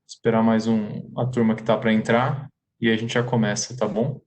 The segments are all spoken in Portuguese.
esperar mais a turma que tá para entrar e a gente já começa, tá bom?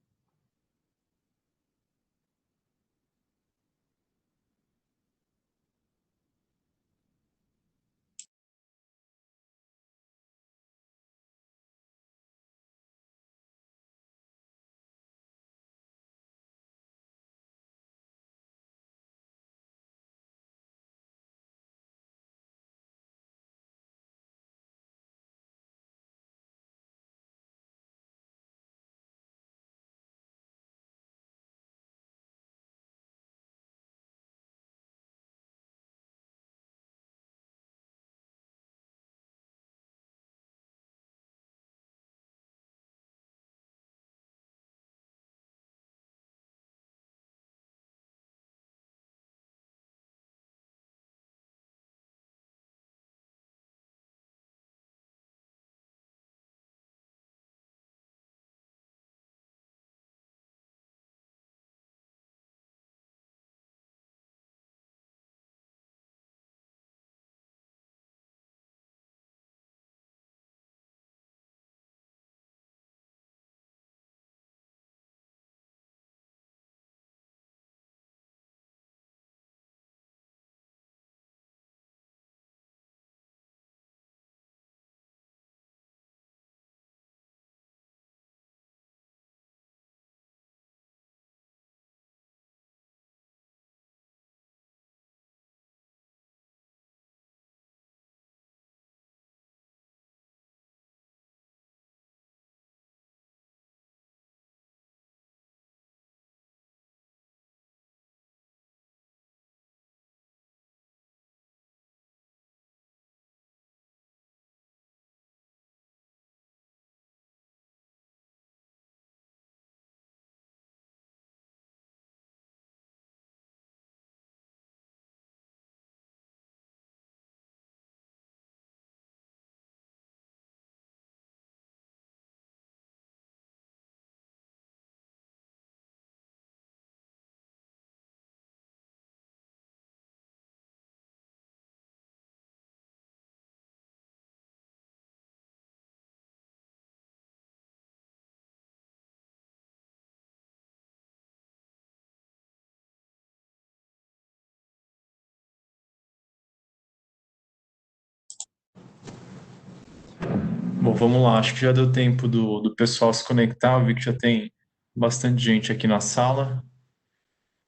Bom, vamos lá. Acho que já deu tempo do pessoal se conectar. Eu vi que já tem bastante gente aqui na sala.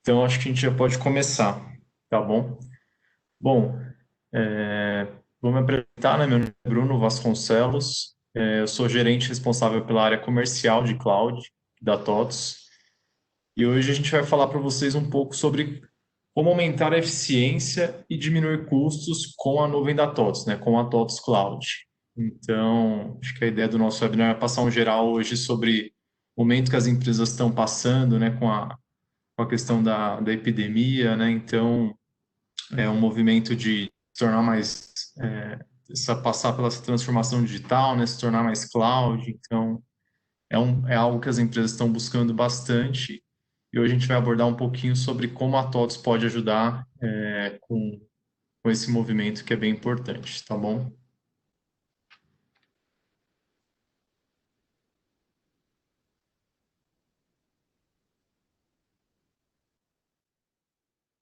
Então, acho que a gente já pode começar, tá bom? Bom, vou me apresentar, né? Meu nome é Bruno Vasconcelos. Eu sou gerente responsável pela área comercial de cloud da TOTS. E hoje a gente vai falar para vocês um pouco sobre como aumentar a eficiência e diminuir custos com a nuvem da TOTS, né? Com a TOTS Cloud. Então, acho que a ideia do nosso webinar é passar um geral hoje sobre o momento que as empresas estão passando, né? Com a questão da epidemia, né? Então, é um movimento de se tornar mais, passar pela transformação digital, né? Se tornar mais cloud. Então, é algo que as empresas estão buscando bastante. E hoje a gente vai abordar um pouquinho sobre como a TOTS pode ajudar com esse movimento que é bem importante, tá bom?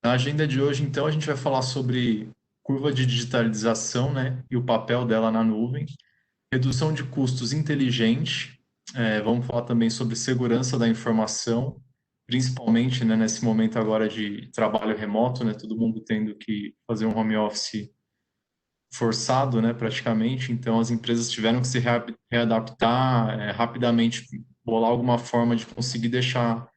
Na agenda de hoje, então, a gente vai falar sobre curva de digitalização, né, e o papel dela na nuvem, redução de custos inteligente, vamos falar também sobre segurança da informação, principalmente, né, nesse momento agora de trabalho remoto, né, todo mundo tendo que fazer um home office forçado, né, praticamente. Então, as empresas tiveram que se readaptar rapidamente, bolar alguma forma de conseguir deixar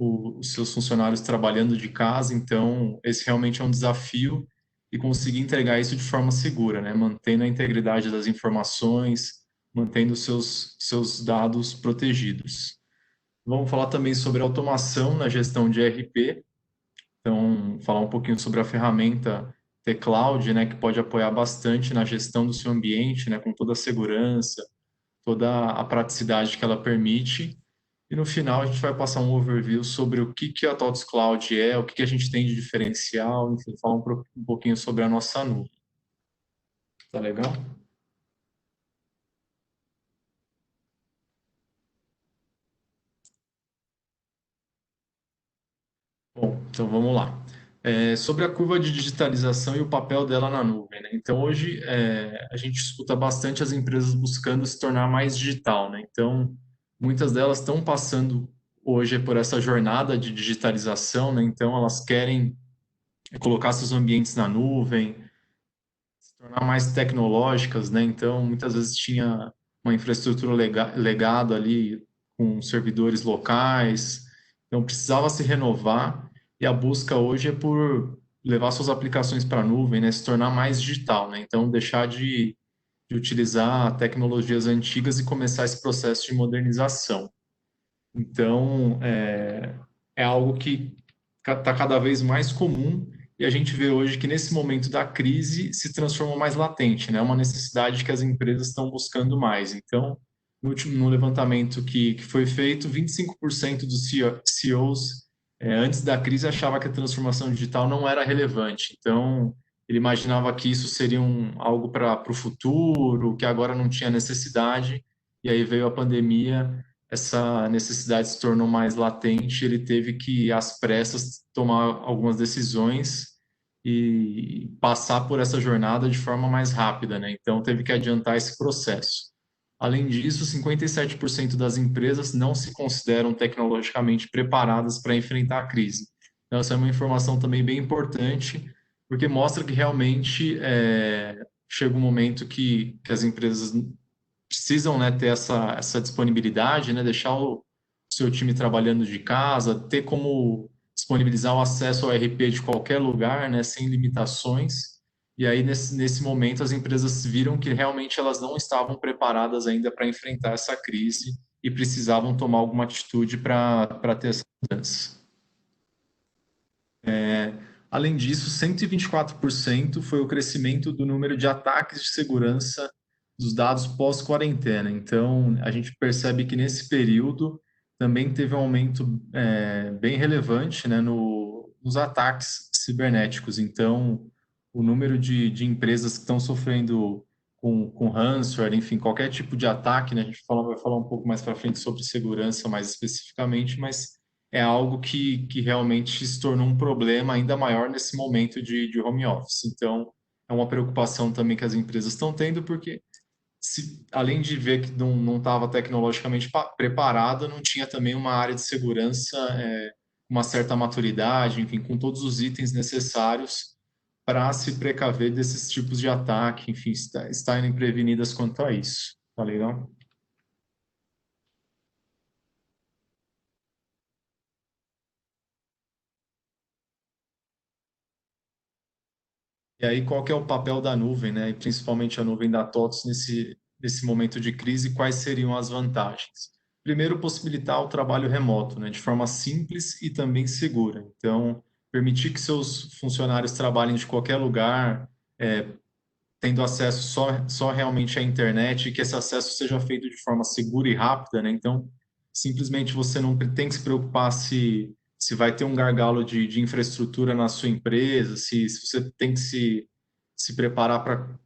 os seus funcionários trabalhando de casa. Então, esse realmente é um desafio e conseguir entregar isso de forma segura, né, mantendo a integridade das informações, mantendo os seus dados protegidos. Vamos falar também sobre automação na gestão de ERP, então, falar um pouquinho sobre a ferramenta T-Cloud, né, que pode apoiar bastante na gestão do seu ambiente, né, com toda a segurança, toda a praticidade que ela permite. E no final a gente vai passar um overview sobre o que a TOTS Cloud é, o que a gente tem de diferencial, enfim, falar um pouquinho sobre a nossa nuvem. Tá legal? Então vamos lá. Sobre a curva de digitalização e o papel dela na nuvem, né? Então hoje a gente escuta bastante as empresas buscando se tornar mais digital, né? Então muitas delas estão passando hoje por essa jornada de digitalização, né? Então elas querem colocar seus ambientes na nuvem, se tornar mais tecnológicas, né? Então muitas vezes tinha uma infraestrutura legado ali com servidores locais, então precisava se renovar e a busca hoje é por levar suas aplicações para a nuvem, né? Se tornar mais digital, né? Então deixar de utilizar tecnologias antigas e começar esse processo de modernização. Então, é algo que está cada vez mais comum e a gente vê hoje que nesse momento da crise se transformou mais latente, né? É uma necessidade que as empresas estão buscando mais. Então, no levantamento que foi feito, 25% dos CEOs antes da crise achava que a transformação digital não era relevante. Então, ele imaginava que isso seria algo para o futuro, que agora não tinha necessidade, e aí veio a pandemia, essa necessidade se tornou mais latente, ele teve que, às pressas, tomar algumas decisões e passar por essa jornada de forma mais rápida, né? Então, teve que adiantar esse processo. Além disso, 57% das empresas não se consideram tecnologicamente preparadas para enfrentar a crise. Então, essa é uma informação também bem importante, porque mostra que realmente chega um momento que as empresas precisam, né, ter essa disponibilidade, né, deixar o seu time trabalhando de casa, ter como disponibilizar o acesso ao RP de qualquer lugar, né, sem limitações. E aí, nesse momento, as empresas viram que realmente elas não estavam preparadas ainda para enfrentar essa crise e precisavam tomar alguma atitude para ter essa mudança. Além disso, 124% foi o crescimento do número de ataques de segurança dos dados pós-quarentena. Então, a gente percebe que nesse período também teve um aumento bem relevante, né, nos ataques cibernéticos. Então, o número de empresas que estão sofrendo com ransomware, enfim, qualquer tipo de ataque, né, a gente vai falar um pouco mais para frente sobre segurança mais especificamente, mas é algo que realmente se tornou um problema ainda maior nesse momento de home office. Então, é uma preocupação também que as empresas estão tendo, porque além de ver que não estava tecnologicamente preparada, não tinha também uma área de segurança, uma certa maturidade, enfim, com todos os itens necessários para se precaver desses tipos de ataque, enfim, estarem prevenidas quanto a isso. Tá legal? E aí, qual que é o papel da nuvem, né? E principalmente a nuvem da TOTS nesse momento de crise, quais seriam as vantagens? Primeiro, possibilitar o trabalho remoto, né? De forma simples e também segura. Então, permitir que seus funcionários trabalhem de qualquer lugar, tendo acesso só realmente à internet, e que esse acesso seja feito de forma segura e rápida, né? Então, simplesmente você não tem que se preocupar se vai ter um gargalo de infraestrutura na sua empresa, se você tem que se preparar para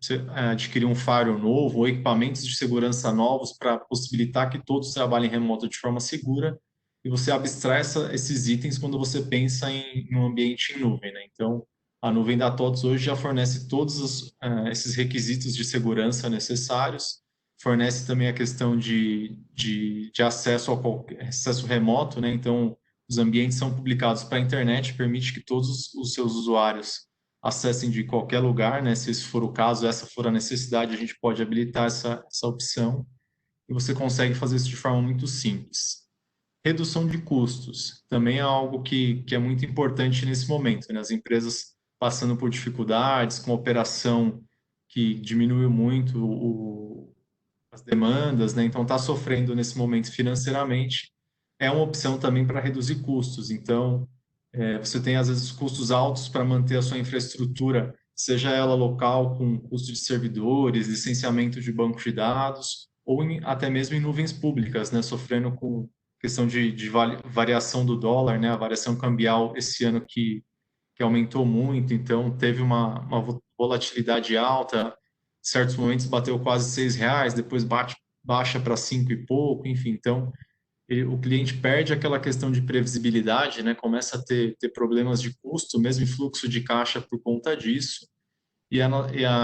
adquirir um firewall novo ou equipamentos de segurança novos para possibilitar que todos trabalhem remoto de forma segura, e você abstrai esses itens quando você pensa em um ambiente em nuvem, né? Então, a nuvem da TOTS hoje já fornece todos esses requisitos de segurança necessários, fornece também a questão de acesso acesso remoto, né? Então, os ambientes são publicados para a internet, permite que todos os seus usuários acessem de qualquer lugar, né? Se esse for o caso, essa for a necessidade, a gente pode habilitar essa opção e você consegue fazer isso de forma muito simples. Redução de custos também é algo que é muito importante nesse momento, né? As empresas passando por dificuldades, com operação que diminuiu muito as demandas, né? Então, está sofrendo nesse momento financeiramente, é uma opção também para reduzir custos. Então, você tem, às vezes, custos altos para manter a sua infraestrutura, seja ela local, com custo de servidores, licenciamento de bancos de dados, ou até mesmo em nuvens públicas, né? Sofrendo com questão de variação do dólar, né? A variação cambial esse ano que aumentou muito, então teve uma volatilidade alta, em certos momentos bateu quase R$ 6, depois baixa para 5 e pouco, enfim, então o cliente perde aquela questão de previsibilidade, né? Começa a ter problemas de custo, mesmo em fluxo de caixa por conta disso.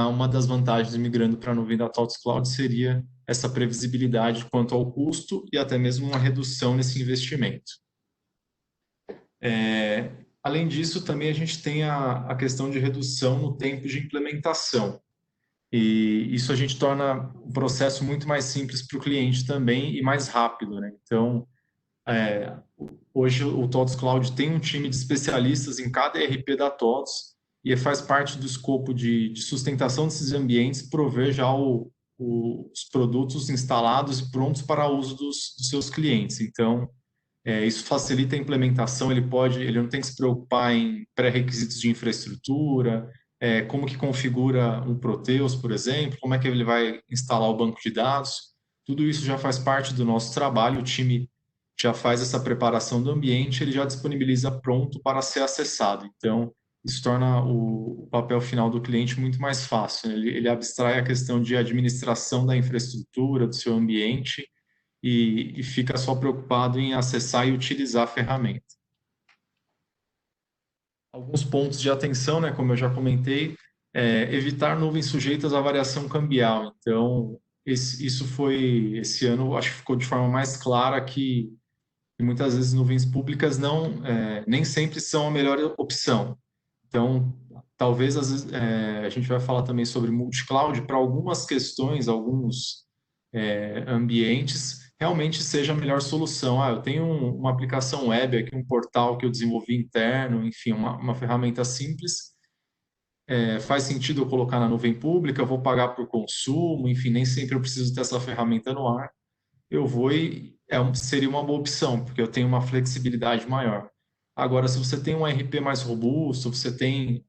Uma das vantagens migrando para a nuvem da TOTS Cloud seria essa previsibilidade quanto ao custo e até mesmo uma redução nesse investimento. Além disso, também a gente tem a questão de redução no tempo de implementação. E isso a gente torna o processo muito mais simples para o cliente também e mais rápido, né? Então, hoje o TOTS Cloud tem um time de especialistas em cada ERP da TOTS e faz parte do escopo de sustentação desses ambientes prover já os produtos instalados e prontos para uso dos seus clientes. Então, isso facilita a implementação, ele não tem que se preocupar em pré-requisitos de infraestrutura, como que configura um Proteus, por exemplo, como é que ele vai instalar o banco de dados. Tudo isso já faz parte do nosso trabalho, o time já faz essa preparação do ambiente, ele já disponibiliza pronto para ser acessado. Então, isso torna o papel final do cliente muito mais fácil, né? Ele abstrai a questão de administração da infraestrutura, do seu ambiente, e fica só preocupado em acessar e utilizar a ferramenta. Alguns pontos de atenção, né, como eu já comentei, evitar nuvens sujeitas à variação cambial. Então, esse ano, acho que ficou de forma mais clara que muitas vezes nuvens públicas nem sempre são a melhor opção. Então, talvez às vezes, a gente vai falar também sobre multi-cloud para algumas questões, alguns ambientes, realmente seja a melhor solução. Eu tenho uma aplicação web aqui, um portal que eu desenvolvi interno, enfim, uma ferramenta simples. Faz sentido eu colocar na nuvem pública, eu vou pagar por consumo, enfim, nem sempre eu preciso ter essa ferramenta no ar. Eu vou e seria uma boa opção, porque eu tenho uma flexibilidade maior. Agora, se você tem um RP mais robusto, você tem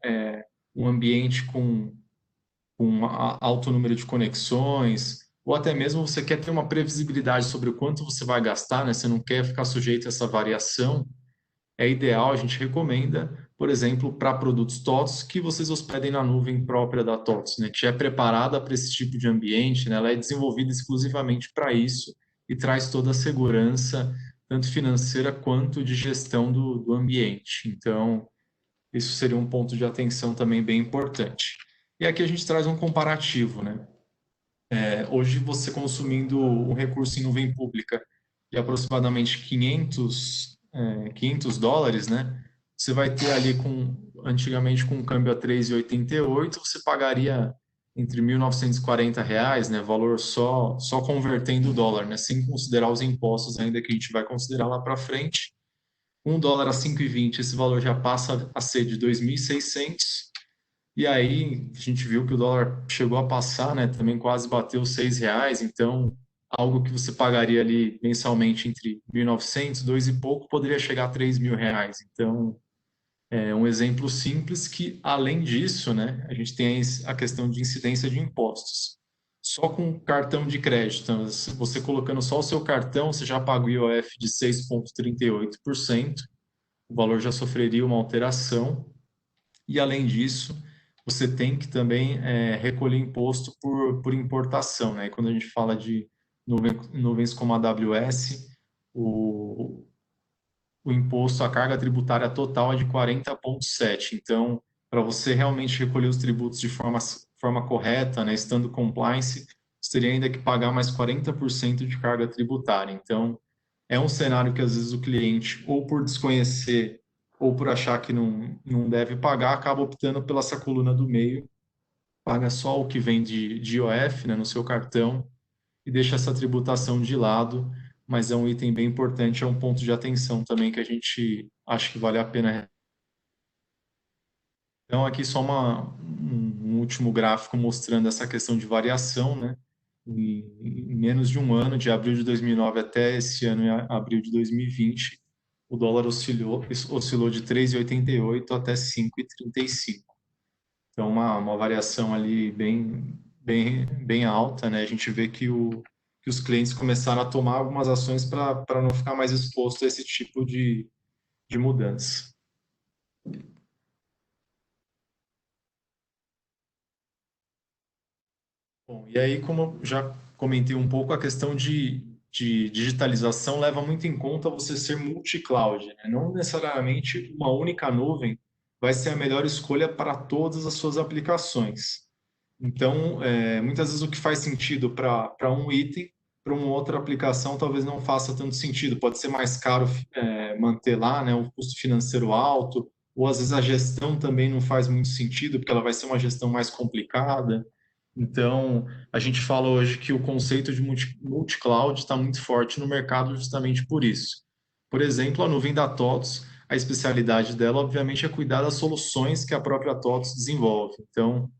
um ambiente com alto número de conexões, ou até mesmo você quer ter uma previsibilidade sobre o quanto você vai gastar, né? Você não quer ficar sujeito a essa variação, é ideal, a gente recomenda, por exemplo, para produtos TOTS, que vocês hospedem na nuvem própria da TOTS, né? Que é preparada para esse tipo de ambiente, né? Ela é desenvolvida exclusivamente para isso e traz toda a segurança, tanto financeira quanto de gestão do ambiente. Então, isso seria um ponto de atenção também bem importante. E aqui a gente traz um comparativo, né? Hoje você consumindo um recurso em nuvem pública de aproximadamente 500 dólares, né? Você vai ter ali antigamente com um câmbio a 3,88, você pagaria entre 1.940 reais, né? Valor só convertendo o dólar, né? Sem considerar os impostos ainda que a gente vai considerar lá para frente. $1 a 5,20, esse valor já passa a ser de 2.600. E aí a gente viu que o dólar chegou a passar, né? Também quase bateu R$ 6. Então, algo que você pagaria ali mensalmente entre 1.900, dois e pouco, poderia chegar a R$ 3.000. Então, é um exemplo simples que, além disso, né? A gente tem a questão de incidência de impostos. Só com cartão de crédito, então, você colocando só o seu cartão, você já paga o IOF de 6,38%. O valor já sofreria uma alteração. E, além disso, você tem que também recolher imposto por importação, né? E quando a gente fala de nuvens como a AWS, o, o imposto, a carga tributária total é de 40,7. Então, para você realmente recolher os tributos de forma correta, né, estando compliance, você teria ainda que pagar mais 40% de carga tributária. Então, é um cenário que às vezes o cliente, ou por desconhecer, ou por achar que não deve pagar, acaba optando pela essa coluna do meio, paga só o que vem de IOF, né, no seu cartão, e deixa essa tributação de lado, mas é um item bem importante, é um ponto de atenção também que a gente acha que vale a pena. Então, aqui só um último gráfico mostrando essa questão de variação, né? Em menos de um ano, de abril de 2009 até esse ano, em abril de 2020, o dólar oscilou de 3,88 até 5,35. Então, uma variação ali bem alta, né? A gente vê que os clientes começaram a tomar algumas ações para não ficar mais exposto a esse tipo de mudança. Bom, e aí, como eu já comentei um pouco, a questão de digitalização leva muito em conta você ser multi-cloud, né? Não necessariamente uma única nuvem vai ser a melhor escolha para todas as suas aplicações. Então, muitas vezes o que faz sentido para um item, para uma outra aplicação, talvez não faça tanto sentido. Pode ser mais caro manter lá, né, um custo financeiro alto, ou às vezes a gestão também não faz muito sentido, porque ela vai ser uma gestão mais complicada. Então, a gente fala hoje que o conceito de multi-cloud está muito forte no mercado justamente por isso. Por exemplo, a nuvem da TOTVS, a especialidade dela, obviamente, é cuidar das soluções que a própria TOTVS desenvolve. Então,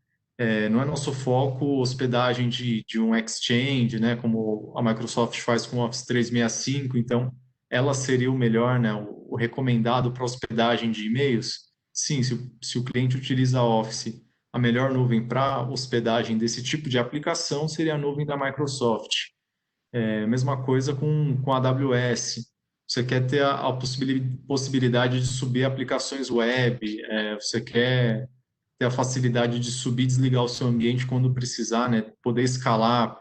não é nosso foco hospedagem de um exchange, né, como a Microsoft faz com o Office 365, então ela seria o melhor, né, o recomendado para hospedagem de e-mails? Sim, se o cliente utiliza Office, a melhor nuvem para hospedagem desse tipo de aplicação seria a nuvem da Microsoft. Mesma coisa com a AWS. Você quer ter a possibilidade de subir aplicações web, você quer ter a facilidade de subir e desligar o seu ambiente quando precisar, né? Poder escalar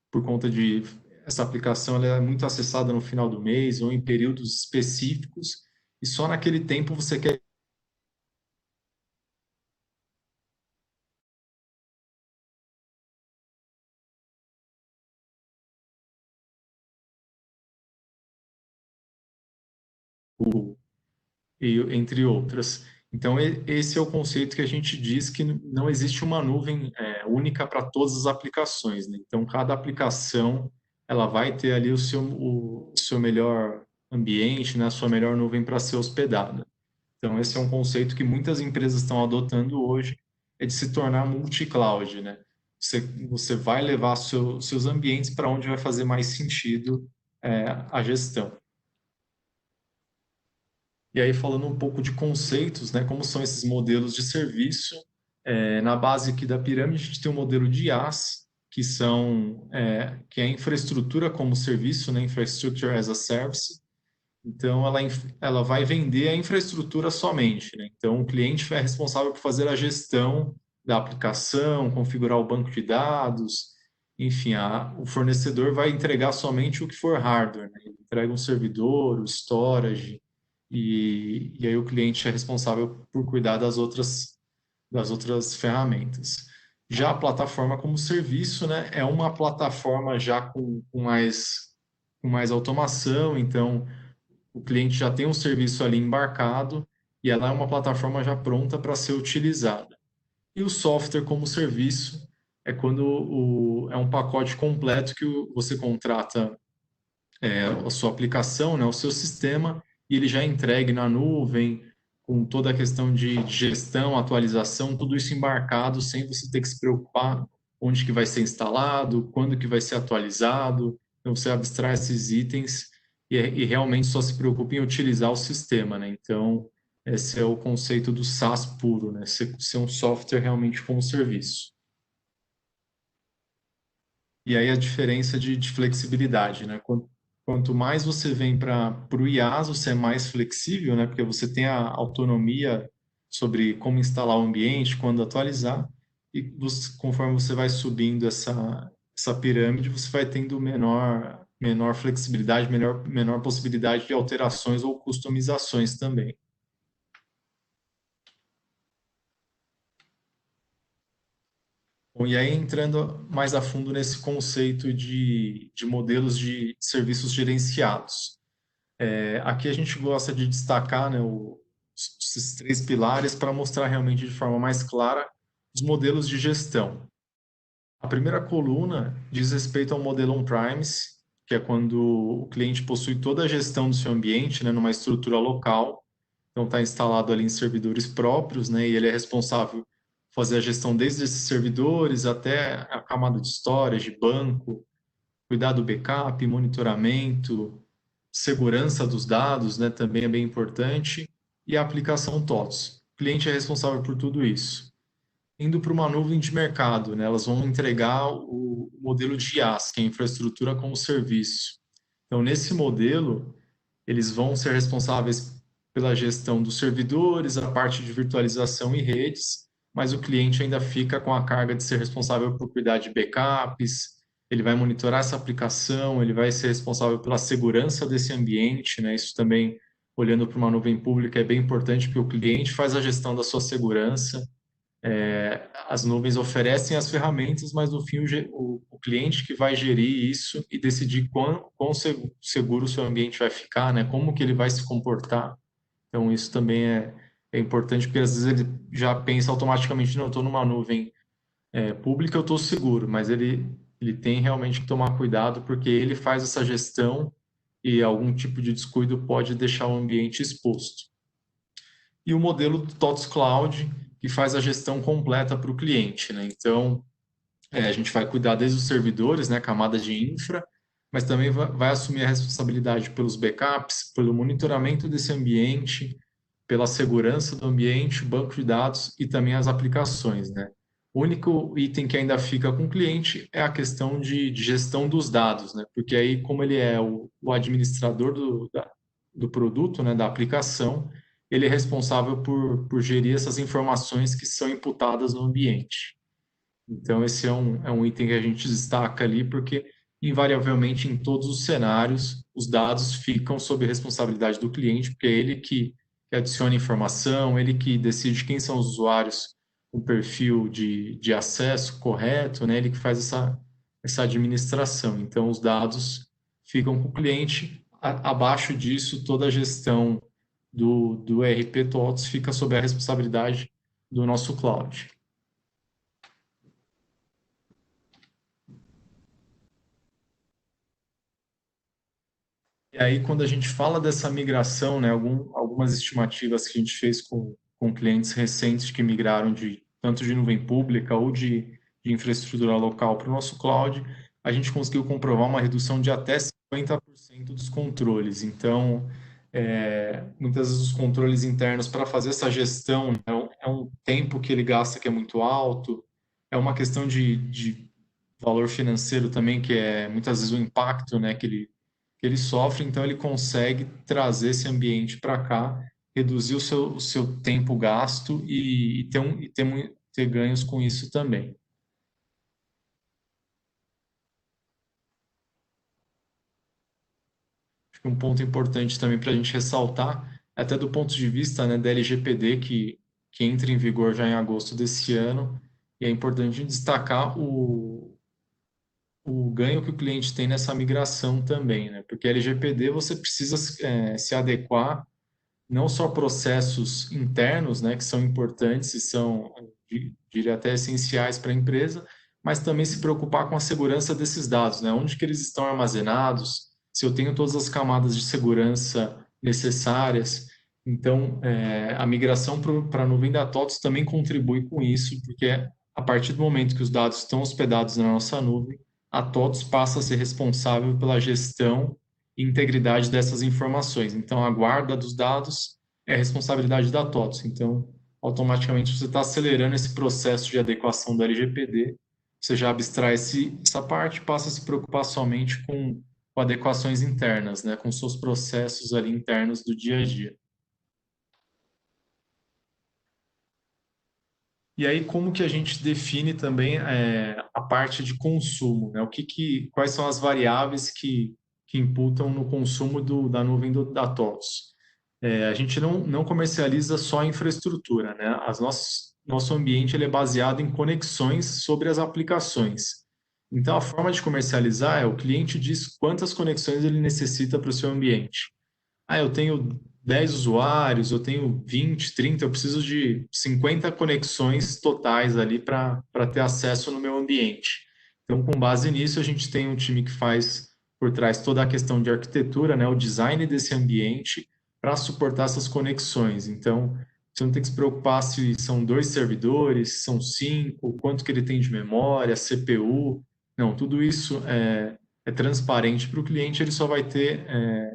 por conta de essa aplicação ela é muito acessada no final do mês ou em períodos específicos e só naquele tempo você quer entre outras. Então, esse é o conceito que a gente diz que não existe uma nuvem única para todas as aplicações, né? Então, cada aplicação ela vai ter ali o seu melhor ambiente, né? A sua melhor nuvem para ser hospedada. Então, esse é um conceito que muitas empresas estão adotando hoje, é de se tornar multi-cloud, né? Você vai levar seus ambientes para onde vai fazer mais sentido a gestão. E aí, falando um pouco de conceitos, né, como são esses modelos de serviço, na base aqui da pirâmide, a gente tem o modelo de IaaS, que é a infraestrutura como serviço, né, Infrastructure as a Service. Então, ela vai vender a infraestrutura somente, né? Então, o cliente é responsável por fazer a gestão da aplicação, configurar o banco de dados, enfim, o fornecedor vai entregar somente o que for hardware, né? Ele entrega um servidor, o storage, e aí o cliente é responsável por cuidar das outras ferramentas. Já a plataforma como serviço, né, é uma plataforma já com mais automação, então o cliente já tem um serviço ali embarcado e ela é uma plataforma já pronta para ser utilizada. E o software como serviço é quando é um pacote completo que você contrata a sua aplicação, né, o seu sistema, e ele já é entregue na nuvem, com toda a questão de gestão, atualização, tudo isso embarcado, sem você ter que se preocupar onde que vai ser instalado, quando que vai ser atualizado. Então, você abstrai esses itens e realmente só se preocupa em utilizar o sistema, né? Então, esse é o conceito do SaaS puro, né? Ser um software realmente como serviço. E aí a diferença de flexibilidade, né? Quanto mais você vem para o IaaS, você é mais flexível, né? Porque você tem a autonomia sobre como instalar o ambiente, quando atualizar, e conforme você vai subindo essa pirâmide, você vai tendo menor flexibilidade, menor possibilidade de alterações ou customizações também. Bom, e aí, entrando mais a fundo nesse conceito de modelos de serviços gerenciados. Aqui a gente gosta de destacar, né, esses três pilares para mostrar realmente de forma mais clara os modelos de gestão. A primeira coluna diz respeito ao modelo on-premise, que é quando o cliente possui toda a gestão do seu ambiente, né, numa estrutura local. Então, está instalado ali em servidores próprios, né, e ele é responsável por fazer a gestão desde esses servidores até a camada de storage, banco, cuidar do backup, monitoramento, segurança dos dados, né, também é bem importante, e a aplicação TOTS. O cliente é responsável por tudo isso. Indo para uma nuvem de mercado, né, elas vão entregar o modelo de IaaS, que é infraestrutura como serviço. Então, nesse modelo, eles vão ser responsáveis pela gestão dos servidores, a parte de virtualização e redes, mas o cliente ainda fica com a carga de ser responsável por cuidar de backups, ele vai monitorar essa aplicação, ele vai ser responsável pela segurança desse ambiente, né? Isso também, olhando para uma nuvem pública, é bem importante, porque o cliente faz a gestão da sua segurança. As nuvens oferecem as ferramentas, mas no fim o cliente que vai gerir isso e decidir quão seguro o seu ambiente vai ficar, né? Como que ele vai se comportar. Então, isso também é importante, porque às vezes ele já pensa automaticamente, não, eu estou numa nuvem pública, eu estou seguro, mas ele tem realmente que tomar cuidado, porque ele faz essa gestão e algum tipo de descuido pode deixar o ambiente exposto. E o modelo do TOTS Cloud, que faz a gestão completa para o cliente, né? Então, a gente vai cuidar desde os servidores, né, camadas de infra, mas também vai assumir a responsabilidade pelos backups, pelo monitoramento desse ambiente, pela segurança do ambiente, o banco de dados e também as aplicações, né? O único item que ainda fica com o cliente é a questão de gestão dos dados, né? Porque aí, como ele é o administrador do produto, né, da aplicação, ele é responsável por gerir essas informações que são imputadas no ambiente. Então, esse é um item que a gente destaca ali, porque, invariavelmente, em todos os cenários, os dados ficam sob responsabilidade do cliente, porque é ele que adiciona informação, ele que decide quem são os usuários com perfil de acesso correto, né? Ele que faz essa administração. Então, os dados ficam com o cliente. Abaixo disso, toda a gestão do ERP TOTS fica sob a responsabilidade do nosso cloud. E aí, quando a gente fala dessa migração, né, algumas estimativas que a gente fez com clientes recentes que migraram tanto de nuvem pública ou de infraestrutura local para o nosso cloud, a gente conseguiu comprovar uma redução de até 50% dos controles. Então, muitas vezes os controles internos para fazer essa gestão, né, é um tempo que ele gasta que é muito alto, é uma questão de valor financeiro também, que é muitas vezes o impacto, né, que ele sofre, então ele consegue trazer esse ambiente para cá, reduzir o seu tempo gasto e ter ganhos com isso também. Acho que um ponto importante também para a gente ressaltar, até do ponto de vista, né, da LGPD, que entra em vigor já em agosto desse ano, e é importante destacar o ganho que o cliente tem nessa migração também, né? Porque a LGPD você precisa se adequar não só processos internos, né, que são importantes e são, diria até essenciais para a empresa, mas também se preocupar com a segurança desses dados, né, onde que eles estão armazenados, se eu tenho todas as camadas de segurança necessárias. Então, a migração para a nuvem da TOTS também contribui com isso, porque a partir do momento que os dados estão hospedados na nossa nuvem, a TOTS passa a ser responsável pela gestão e integridade dessas informações. Então, a guarda dos dados é responsabilidade da TOTS. Então, automaticamente você está acelerando esse processo de adequação da LGPD. Você já abstrai essa parte, passa a se preocupar somente com adequações internas, né, com seus processos ali internos do dia a dia. E aí, como que a gente define também a parte de consumo, né? Quais são as variáveis que imputam no consumo da nuvem da TOTS? A gente não comercializa só a infraestrutura, né? Nosso ambiente ele é baseado em conexões sobre as aplicações. Então, a forma de comercializar é o cliente diz quantas conexões ele necessita para o seu ambiente. Eu tenho 10 usuários, eu tenho 20, 30, eu preciso de 50 conexões totais ali para ter acesso no meu ambiente. Então, com base nisso, a gente tem um time que faz por trás toda a questão de arquitetura, né, o design desse ambiente para suportar essas conexões. Então, você não tem que se preocupar se são 2 servidores, se são 5, quanto que ele tem de memória, CPU. Não, tudo isso é transparente para o cliente, ele só vai ter,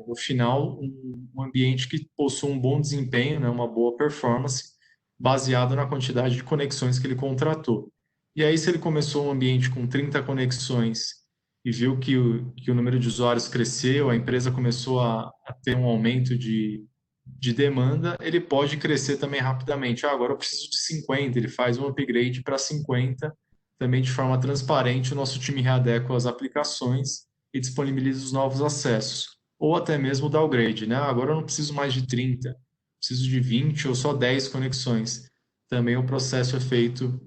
no final, um ambiente que possua um bom desempenho, né, uma boa performance, baseado na quantidade de conexões que ele contratou. E aí, se ele começou um ambiente com 30 conexões e viu que o número de usuários cresceu, a empresa começou a ter um aumento de demanda, ele pode crescer também rapidamente. Agora eu preciso de 50, ele faz um upgrade para 50 também de forma transparente, o nosso time readequa as aplicações e disponibiliza os novos acessos, ou até mesmo o downgrade, né? Agora eu não preciso mais de 30, preciso de 20 ou só 10 conexões. Também o processo é feito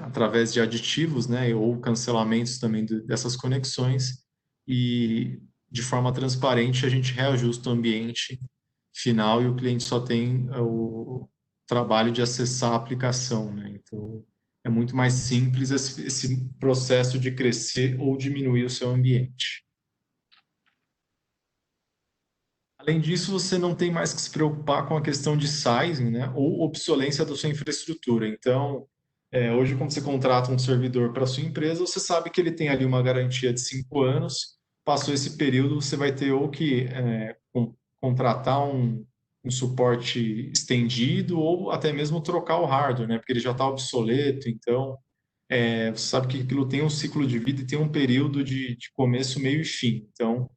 através de aditivos, né, ou cancelamentos também dessas conexões, e de forma transparente a gente reajusta o ambiente final e o cliente só tem o trabalho de acessar a aplicação, né? Então é muito mais simples esse processo de crescer ou diminuir o seu ambiente. Além disso, você não tem mais que se preocupar com a questão de sizing, né, ou obsolência da sua infraestrutura. Então, hoje, quando você contrata um servidor para a sua empresa, você sabe que ele tem ali uma garantia de 5 anos. Passou esse período, você vai ter ou que contratar um suporte estendido ou até mesmo trocar o hardware, né, porque ele já está obsoleto. Então, você sabe que aquilo tem um ciclo de vida e tem um período de começo, meio e fim. Então,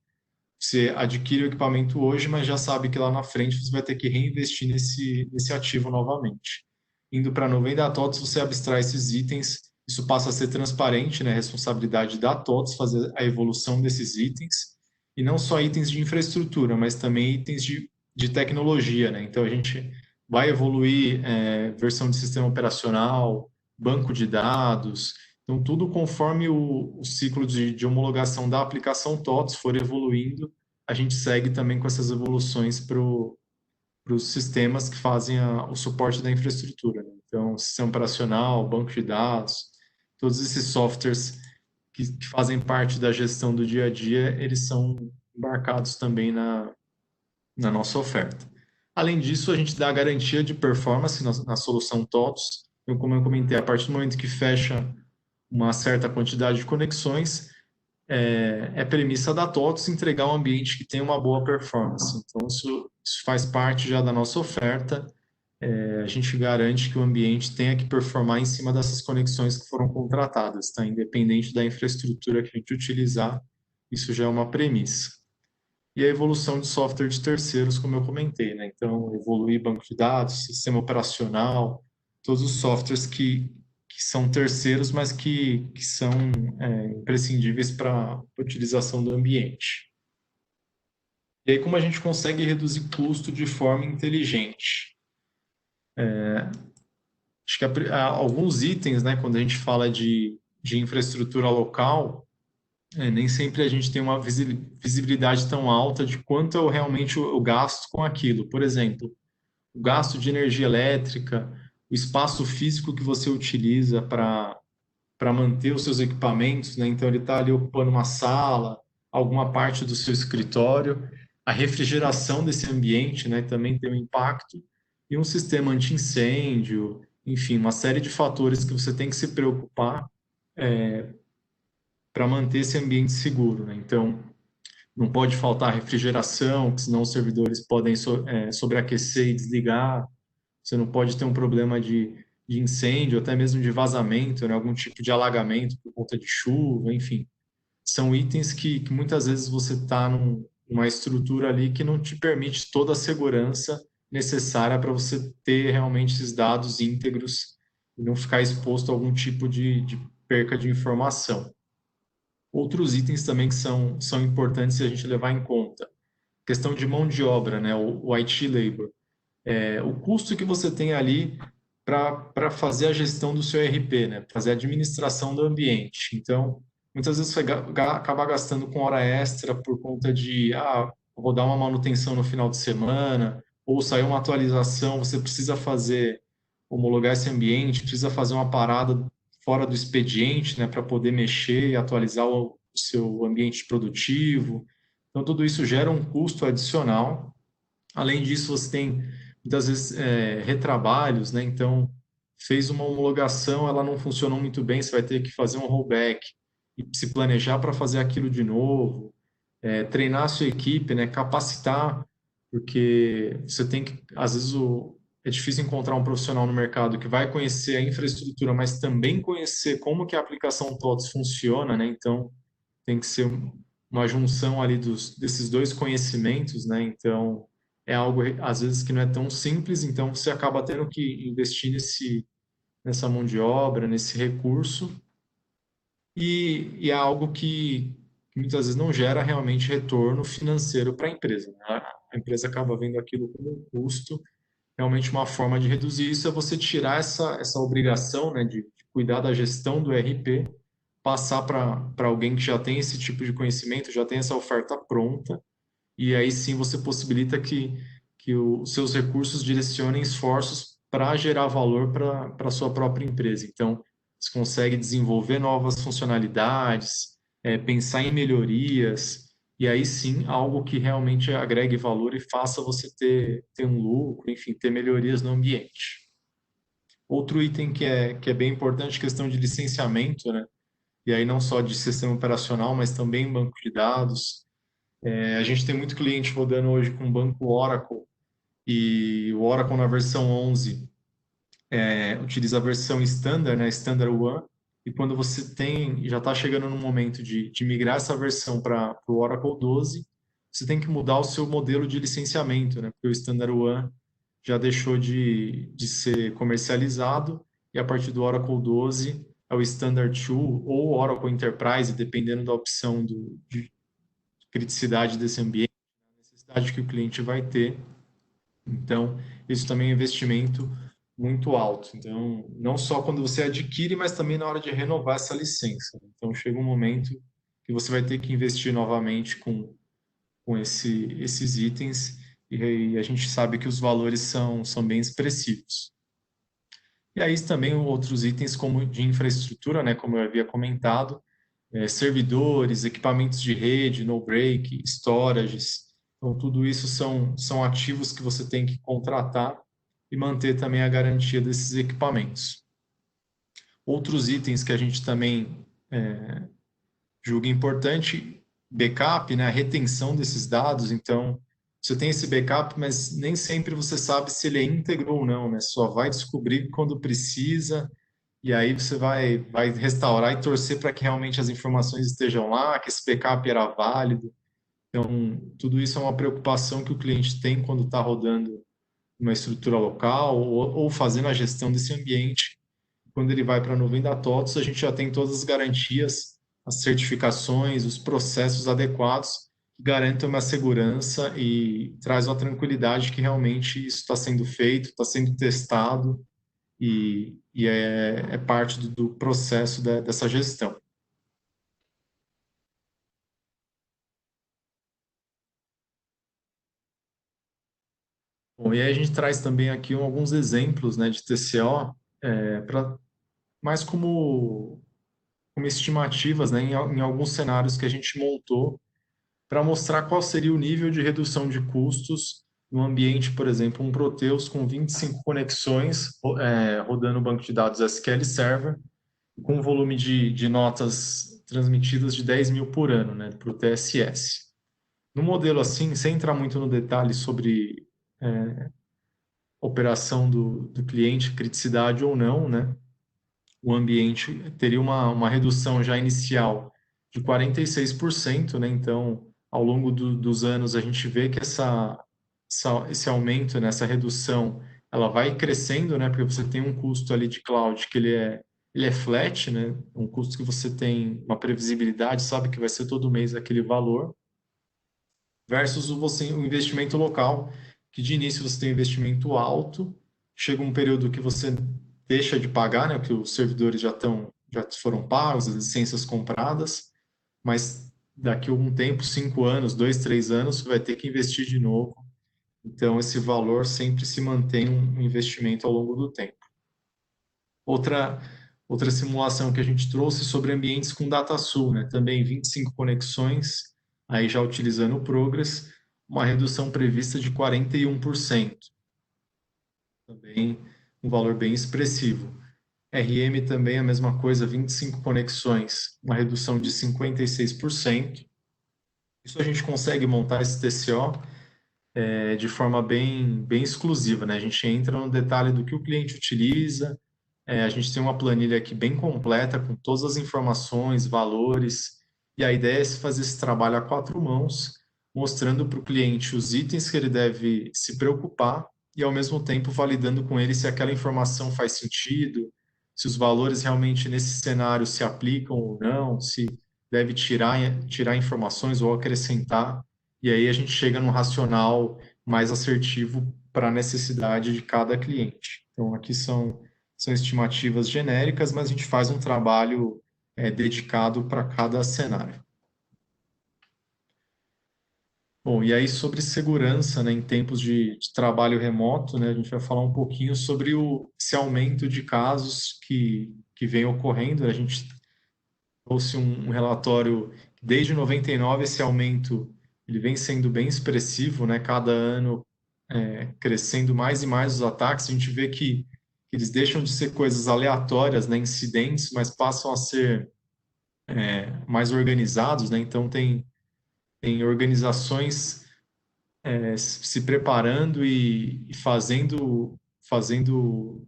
você adquire o equipamento hoje, mas já sabe que lá na frente você vai ter que reinvestir nesse ativo novamente. Indo para a nuvem da TOTS, você abstrai esses itens, isso passa a ser transparente, né? Responsabilidade da TOTS fazer a evolução desses itens, e não só itens de infraestrutura, mas também itens de tecnologia, né? Então a gente vai evoluir versão de sistema operacional, banco de dados, então, tudo conforme o ciclo de homologação da aplicação TOTS for evoluindo, a gente segue também com essas evoluções para os sistemas que fazem o suporte da infraestrutura, né? Então, sistema operacional, banco de dados, todos esses softwares que fazem parte da gestão do dia a dia, eles são embarcados também na nossa oferta. Além disso, a gente dá a garantia de performance na solução TOTS. Então, como eu comentei, a partir do momento que fecha uma certa quantidade de conexões, é premissa da TOTS entregar um ambiente que tem uma boa performance. Então, isso faz parte já da nossa oferta. A gente garante que o ambiente tenha que performar em cima dessas conexões que foram contratadas, tá? Independente da infraestrutura que a gente utilizar, isso já é uma premissa. E a evolução de software de terceiros, como eu comentei, né? Então, evoluir banco de dados, sistema operacional, todos os softwares que são terceiros, mas que são imprescindíveis para a utilização do ambiente. E aí, como a gente consegue reduzir custo de forma inteligente? Acho que alguns itens, né, quando a gente fala de infraestrutura local, nem sempre a gente tem uma visibilidade tão alta de quanto eu realmente eu gasto com aquilo. Por exemplo, o gasto de energia elétrica, o espaço físico que você utiliza para manter os seus equipamentos, né? Então ele está ali ocupando uma sala, alguma parte do seu escritório, a refrigeração desse ambiente, né? Também tem um impacto e um sistema anti-incêndio, enfim, uma série de fatores que você tem que se preocupar para manter esse ambiente seguro, né? Então não pode faltar refrigeração, porque senão os servidores podem sobreaquecer e desligar. Você não pode ter um problema de incêndio, até mesmo de vazamento, né? Algum tipo de alagamento por conta de chuva, enfim. São itens que muitas vezes você está numa estrutura ali que não te permite toda a segurança necessária para você ter realmente esses dados íntegros e não ficar exposto a algum tipo de perca de informação. Outros itens também que são importantes a gente levar em conta. Questão de mão de obra, né? O IT labor. O custo que você tem ali para fazer a gestão do seu ERP, né? Fazer a administração do ambiente. Então, muitas vezes você vai acabar gastando com hora extra por conta de rodar uma manutenção no final de semana, ou sair uma atualização, você precisa homologar esse ambiente, precisa fazer uma parada fora do expediente, né, para poder mexer e atualizar o seu ambiente produtivo. Então, tudo isso gera um custo adicional. Além disso, você tem muitas vezes retrabalhos, né? Então, fez uma homologação, ela não funcionou muito bem, você vai ter que fazer um rollback e se planejar para fazer aquilo de novo, treinar a sua equipe, né? Capacitar, porque você tem que, às vezes, é difícil encontrar um profissional no mercado que vai conhecer a infraestrutura, mas também conhecer como que a aplicação TOTS funciona, né? Então, tem que ser uma junção ali desses dois conhecimentos, né? Então, é algo, às vezes, que não é tão simples, então você acaba tendo que investir nessa mão de obra, nesse recurso, e é algo que muitas vezes não gera realmente retorno financeiro para a empresa, né? A empresa acaba vendo aquilo como um custo, realmente uma forma de reduzir isso é você tirar essa obrigação, né, de cuidar da gestão do RP, passar para alguém que já tem esse tipo de conhecimento, já tem essa oferta pronta, e aí sim você possibilita que os seus recursos direcionem esforços para gerar valor para a sua própria empresa. Então, você consegue desenvolver novas funcionalidades, pensar em melhorias, e aí sim algo que realmente agregue valor e faça você ter um lucro, enfim, ter melhorias no ambiente. Outro item que é bem importante, questão de licenciamento, né? E aí não só de sistema operacional, mas também banco de dados. A gente tem muito cliente rodando hoje com o banco Oracle, e o Oracle na versão 11 utiliza a versão Standard, né, Standard One, e quando você tem, já está chegando no momento de migrar essa versão para o Oracle 12, você tem que mudar o seu modelo de licenciamento, né, porque o Standard One já deixou de ser comercializado, e a partir do Oracle 12 é o Standard 2 ou Oracle Enterprise, dependendo da opção de criticidade desse ambiente, a necessidade que o cliente vai ter. Então, isso também é um investimento muito alto. Então, não só quando você adquire, mas também na hora de renovar essa licença. Então, chega um momento que você vai ter que investir novamente com esses itens, e a gente sabe que os valores são bem expressivos. E aí também outros itens como de infraestrutura, né, como eu havia comentado, servidores, equipamentos de rede, no-break, storages. Então, tudo isso são ativos que você tem que contratar e manter também a garantia desses equipamentos. Outros itens que a gente também julga importante, backup, né, a retenção desses dados. Então, você tem esse backup, mas nem sempre você sabe se ele é íntegro ou não, né? Só vai descobrir quando precisa, e aí você vai restaurar e torcer para que realmente as informações estejam lá, que esse backup era válido. Então, tudo isso é uma preocupação que o cliente tem quando está rodando uma estrutura local ou fazendo a gestão desse ambiente. Quando ele vai para a nuvem da TOTS, a gente já tem todas as garantias, as certificações, os processos adequados que garantem uma segurança e traz uma tranquilidade que realmente isso está sendo feito, está sendo testado e é parte do processo dessa gestão. Bom, e aí a gente traz também aqui alguns exemplos, né, de TCO, mais como estimativas, né, em alguns cenários que a gente montou para mostrar qual seria o nível de redução de custos no ambiente, por exemplo, um Proteus com 25 conexões rodando o banco de dados SQL Server, com um volume de notas transmitidas de 10 mil por ano, né, para o TSS. No modelo assim, sem entrar muito no detalhe sobre operação do cliente, criticidade ou não, né, o ambiente teria uma redução já inicial de 46%, né? Então, ao longo dos anos, a gente vê que esse aumento, né, essa redução, ela vai crescendo, né? Porque você tem um custo ali de cloud que ele é flat, né? Um custo que você tem uma previsibilidade, sabe que vai ser todo mês aquele valor, versus o investimento local, que de início você tem um investimento alto, chega um período que você deixa de pagar, né, que os servidores já foram pagos, as licenças compradas, mas daqui a algum tempo, 5 anos, 2, 3 anos, você vai ter que investir de novo. Então, esse valor sempre se mantém um investimento ao longo do tempo. Outra, outra simulação que a gente trouxe sobre ambientes com DataSul, né? Também 25 conexões, aí já utilizando o Progress, uma redução prevista de 41%. Também um valor bem expressivo. RM também a mesma coisa, 25 conexões, uma redução de 56%. Isso a gente consegue montar esse TCO de forma bem exclusiva, né? A gente entra no detalhe do que o cliente utiliza, a gente tem uma planilha aqui bem completa, com todas as informações, valores, e a ideia é fazer esse trabalho a quatro mãos, mostrando para o cliente os itens que ele deve se preocupar e, ao mesmo tempo, validando com ele se aquela informação faz sentido, se os valores realmente nesse cenário se aplicam ou não, se deve tirar informações ou acrescentar, e aí a gente chega num racional mais assertivo para a necessidade de cada cliente. Então, aqui são estimativas genéricas, mas a gente faz um trabalho dedicado para cada cenário. Bom, e aí sobre segurança, né, em tempos de trabalho remoto, né, a gente vai falar um pouquinho sobre esse aumento de casos que vem ocorrendo. A gente trouxe um relatório, desde 99 esse aumento ele vem sendo bem expressivo, né, cada ano crescendo mais e mais os ataques. A gente vê que eles deixam de ser coisas aleatórias, né, incidentes, mas passam a ser mais organizados, né? Então tem organizações se preparando e fazendo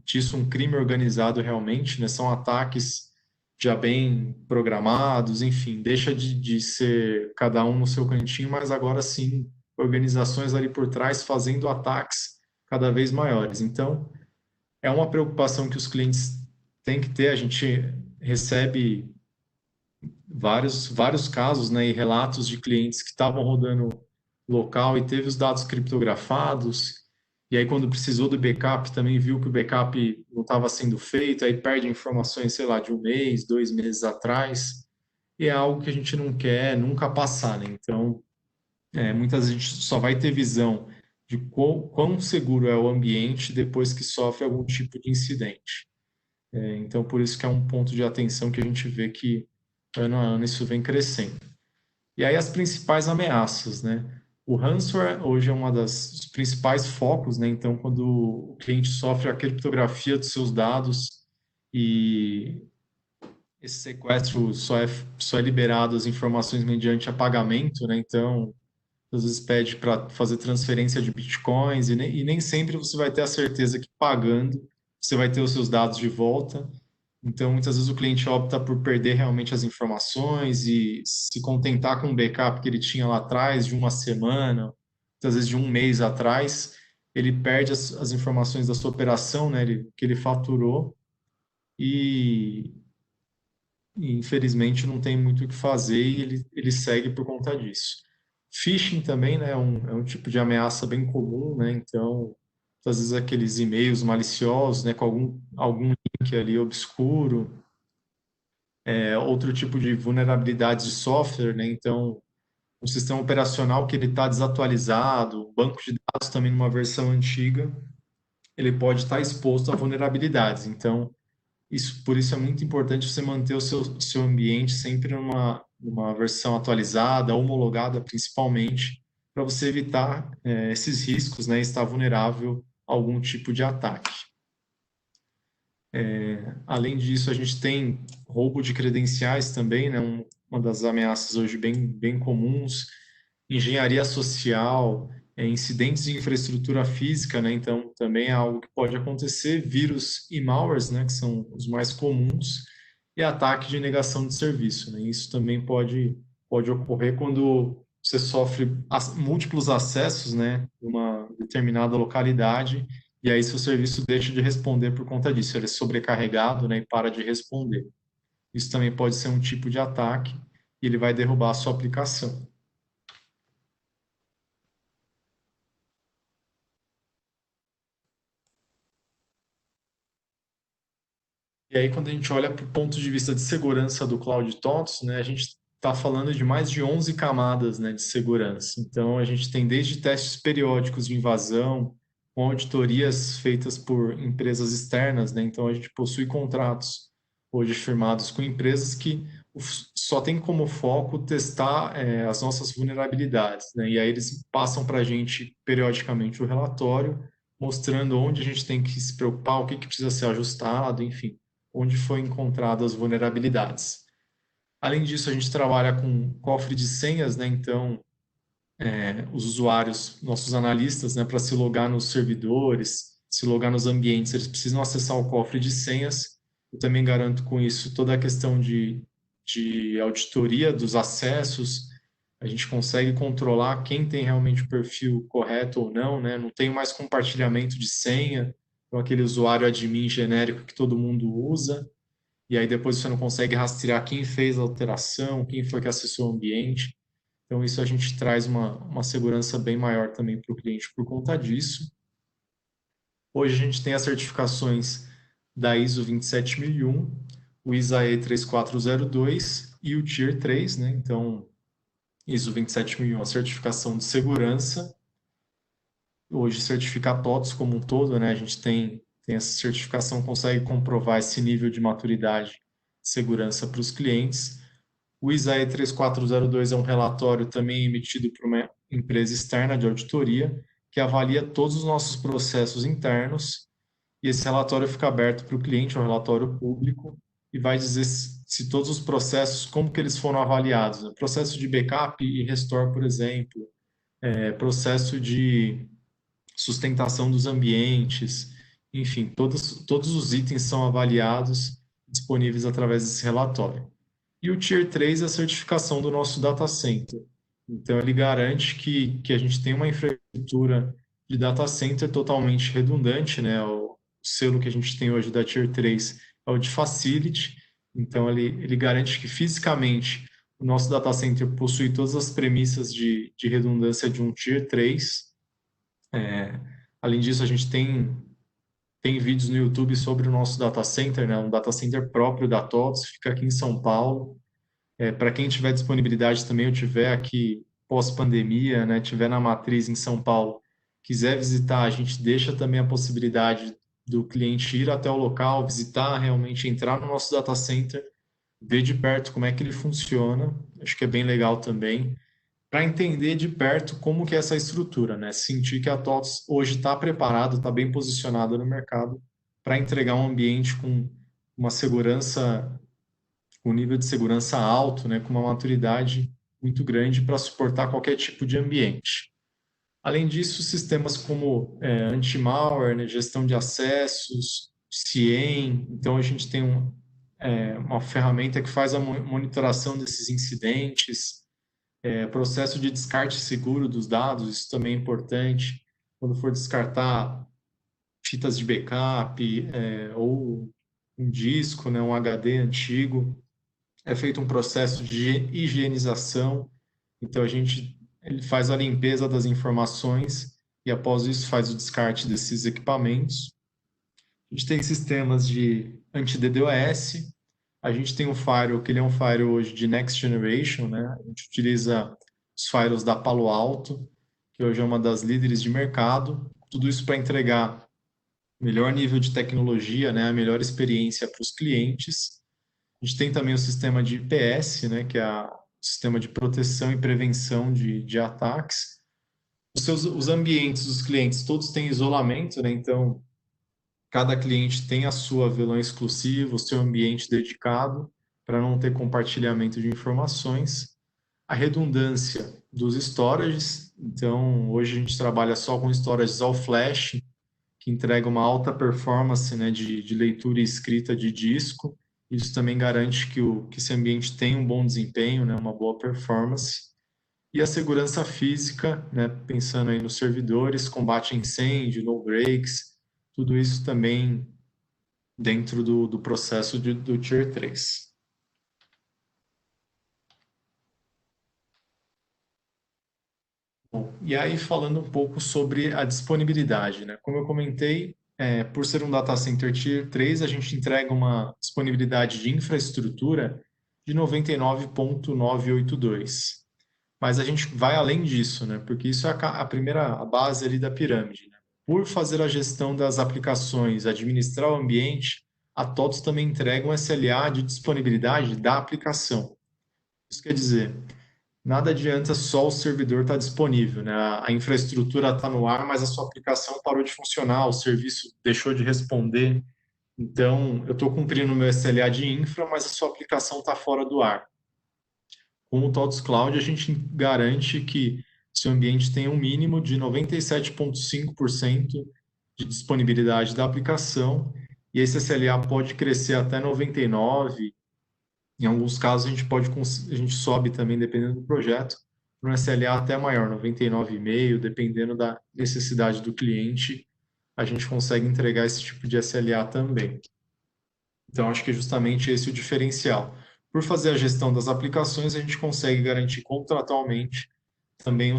disso um crime organizado realmente, né? São ataques já bem programados, enfim, deixa de ser cada um no seu cantinho, mas agora sim organizações ali por trás fazendo ataques cada vez maiores. Então, é uma preocupação que os clientes têm que ter. A gente recebe vários casos, né, e relatos de clientes que estavam rodando local e teve os dados criptografados, e aí quando precisou do backup também viu que o backup não estava sendo feito, aí perde informações, sei lá, de um mês, 2 meses atrás, e é algo que a gente não quer nunca passar, né? Então, muitas vezes a gente só vai ter visão de quão seguro é o ambiente depois que sofre algum tipo de incidente. Então, por isso que é um ponto de atenção que a gente vê que ano a ano isso vem crescendo. E aí as principais ameaças, né? O ransomware hoje é uma dos principais focos, né? Então, quando o cliente sofre a criptografia dos seus dados e esse sequestro só é liberado as informações mediante apagamento, né? Então, às vezes pede para fazer transferência de bitcoins e nem sempre você vai ter a certeza que pagando você vai ter os seus dados de volta. Então, muitas vezes o cliente opta por perder realmente as informações e se contentar com um backup que ele tinha lá atrás, de uma semana, muitas vezes de um mês atrás, ele perde as informações da sua operação, né, que ele faturou e, infelizmente não tem muito o que fazer e ele segue por conta disso. Phishing também, né, é um tipo de ameaça bem comum, né, então, às vezes aqueles e-mails maliciosos, né, com algum link ali obscuro, outro tipo de vulnerabilidade de software, né? Então, um sistema operacional que ele está desatualizado, o banco de dados também numa versão antiga, ele pode estar exposto a vulnerabilidades. Então, por isso é muito importante você manter o seu ambiente sempre numa versão atualizada, homologada principalmente, para você evitar esses riscos, né? Estar vulnerável a algum tipo de ataque. Além disso, a gente tem roubo de credenciais também, né? Uma das ameaças hoje bem comuns, engenharia social, incidentes de infraestrutura física, né? Então, também é algo que pode acontecer, vírus e malwares, né? Que são os mais comuns, e ataque de negação de serviço, né? Isso também pode ocorrer quando você sofre múltiplos acessos, né? De uma determinada localidade e aí seu serviço deixa de responder por conta disso, ele é sobrecarregado, né, e para de responder. Isso também pode ser um tipo de ataque e ele vai derrubar a sua aplicação. E aí, quando a gente olha para o ponto de vista de segurança do Cloud TOTS, né, a gente está falando de mais de 11 camadas, né, de segurança. Então, a gente tem desde testes periódicos de invasão, com auditorias feitas por empresas externas, né? Então, a gente possui contratos hoje firmados com empresas que só tem como foco testar as nossas vulnerabilidades, né? E aí eles passam para a gente periodicamente o relatório, mostrando onde a gente tem que se preocupar, o que precisa ser ajustado, enfim, onde foi encontradas as vulnerabilidades. Além disso, a gente trabalha com cofre de senhas, né? Então, os usuários, nossos analistas, né, para se logar nos servidores, se logar nos ambientes, eles precisam acessar o cofre de senhas. Eu também garanto com isso toda a questão de auditoria dos acessos. A gente consegue controlar quem tem realmente o perfil correto ou não, né? Não tem mais compartilhamento de senha. Então, aquele usuário admin genérico que todo mundo usa, e aí depois você não consegue rastrear quem fez a alteração, quem foi que acessou o ambiente. Então, isso a gente traz uma segurança bem maior também para o cliente por conta disso. Hoje a gente tem as certificações da ISO 27001, o ISAE 3402 e o Tier 3, né? Então, ISO 27001, a certificação de segurança. Hoje certifica a TOTS como um todo, né? A gente tem essa certificação, consegue comprovar esse nível de maturidade de segurança para os clientes. O ISAE 3402 é um relatório também emitido por uma empresa externa de auditoria que avalia todos os nossos processos internos e esse relatório fica aberto para o cliente, é um relatório público e vai dizer se todos os processos, como que eles foram avaliados. Né? Processo de backup e restore, por exemplo, processo de sustentação dos ambientes, enfim, todos os itens são avaliados, disponíveis através desse relatório. E o Tier 3 é a certificação do nosso data center. Então, ele garante que a gente tem uma infraestrutura de data center totalmente redundante, né? O selo que a gente tem hoje da Tier 3 é o de Facility. Então, ele garante que fisicamente o nosso data center possui todas as premissas de redundância de um Tier 3. Além disso, a gente tem vídeos no YouTube sobre o nosso data center, né? Um data center próprio da TOTS, fica aqui em São Paulo. Para quem tiver disponibilidade também, eu tiver aqui pós-pandemia, né, tiver na matriz em São Paulo, quiser visitar, a gente deixa também a possibilidade do cliente ir até o local, visitar, realmente entrar no nosso data center, ver de perto como é que ele funciona. Acho que é bem legal também, para entender de perto como que é essa estrutura, né? Sentir que a TOTS hoje está preparada, está bem posicionada no mercado para entregar um ambiente com uma segurança com um nível de segurança alto, né, com uma maturidade muito grande para suportar qualquer tipo de ambiente. Além disso, sistemas como anti-malware, né, gestão de acessos, CIEM, então a gente tem uma ferramenta que faz a monitoração desses incidentes, processo de descarte seguro dos dados, isso também é importante. Quando for descartar fitas de backup ou um disco, né, um HD antigo, é feito um processo de higienização, então ele faz a limpeza das informações e após isso faz o descarte desses equipamentos. A gente tem sistemas de anti-DDoS, a gente tem um firewall, que ele é um firewall hoje de next generation, né? A gente utiliza os firewalls da Palo Alto, que hoje é uma das líderes de mercado, tudo isso para entregar melhor nível de tecnologia, né? A melhor experiência para os clientes. A gente tem também o sistema de IPS, né, que é o sistema de proteção e prevenção de ataques. Os ambientes dos clientes todos têm isolamento, né, então cada cliente tem a sua VLAN exclusiva, o seu ambiente dedicado para não ter compartilhamento de informações. A redundância dos storages, então hoje a gente trabalha só com storages all flash, que entrega uma alta performance, né, de leitura e escrita de disco. Isso também garante que esse ambiente tenha um bom desempenho, né, uma boa performance. E a segurança física, né, pensando aí nos servidores, combate a incêndio, no breaks, tudo isso também dentro do processo do Tier 3. Bom, e aí falando um pouco sobre a disponibilidade, né? Como eu comentei, por ser um data center Tier 3, a gente entrega uma disponibilidade de infraestrutura de 99,982. Mas a gente vai além disso, né? Porque isso é a primeira a base ali da pirâmide, né? Por fazer a gestão das aplicações, administrar o ambiente, a TOTS também entrega um SLA de disponibilidade da aplicação. Isso quer dizer, nada adianta só o servidor estar disponível, né? A infraestrutura está no ar, mas a sua aplicação parou de funcionar, o serviço deixou de responder. Então, eu estou cumprindo o meu SLA de infra, mas a sua aplicação está fora do ar. Com o TOTS Cloud, a gente garante que seu ambiente tenha um mínimo de 97,5% de disponibilidade da aplicação, e esse SLA pode crescer até 99%. Em alguns casos, a gente sobe também, dependendo do projeto, para um SLA até maior, 99,5%, dependendo da necessidade do cliente, a gente consegue entregar esse tipo de SLA também. Então, acho que é justamente esse o diferencial. Por fazer a gestão das aplicações, a gente consegue garantir contratualmente também um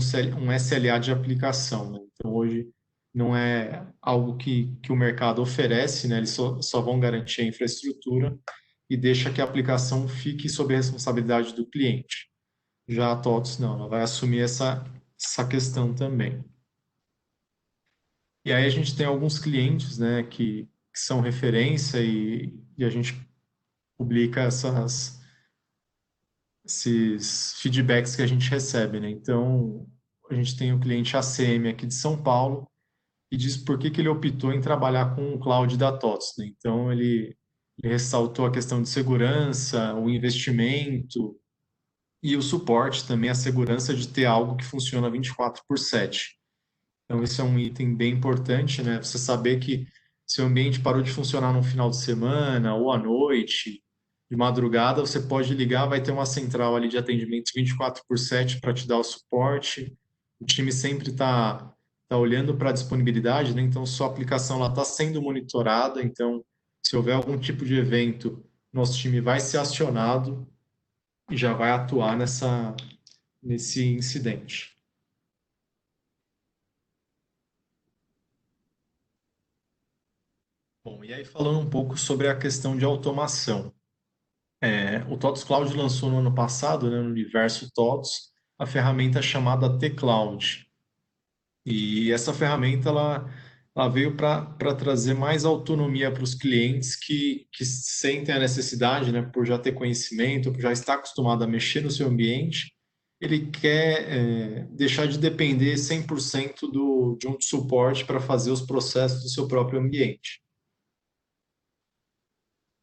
SLA de aplicação, né? Então, hoje não é algo que o mercado oferece, né? Eles só vão garantir a infraestrutura e deixa que a aplicação fique sob a responsabilidade do cliente. Já a TOTS não, ela vai assumir essa questão também. E aí a gente tem alguns clientes, né, que são referência e a gente publica esses feedbacks que a gente recebe, né? Então, a gente tem o cliente ACM aqui de São Paulo e diz por que que ele optou em trabalhar com o cloud da TOTS, né? Então, ele ressaltou a questão de segurança, o investimento e o suporte também, a segurança de ter algo que funciona 24/7. Então, esse é um item bem importante, né? Você saber que seu ambiente parou de funcionar no final de semana ou à noite, de madrugada, você pode ligar, vai ter uma central ali de atendimento 24/7 para te dar o suporte. O time sempre tá olhando para a disponibilidade, né? Então, sua aplicação está sendo monitorada. Então, se houver algum tipo de evento, nosso time vai ser acionado e já vai atuar nesse incidente. Bom, e aí falando um pouco sobre a questão de automação. O TOTS Cloud lançou no ano passado, né, no universo TOTS, a ferramenta chamada T-Cloud. E essa ferramenta ela veio para trazer mais autonomia para os clientes que sentem a necessidade, né, por já ter conhecimento, por já estar acostumado a mexer no seu ambiente, ele quer deixar de depender 100% de um suporte para fazer os processos do seu próprio ambiente.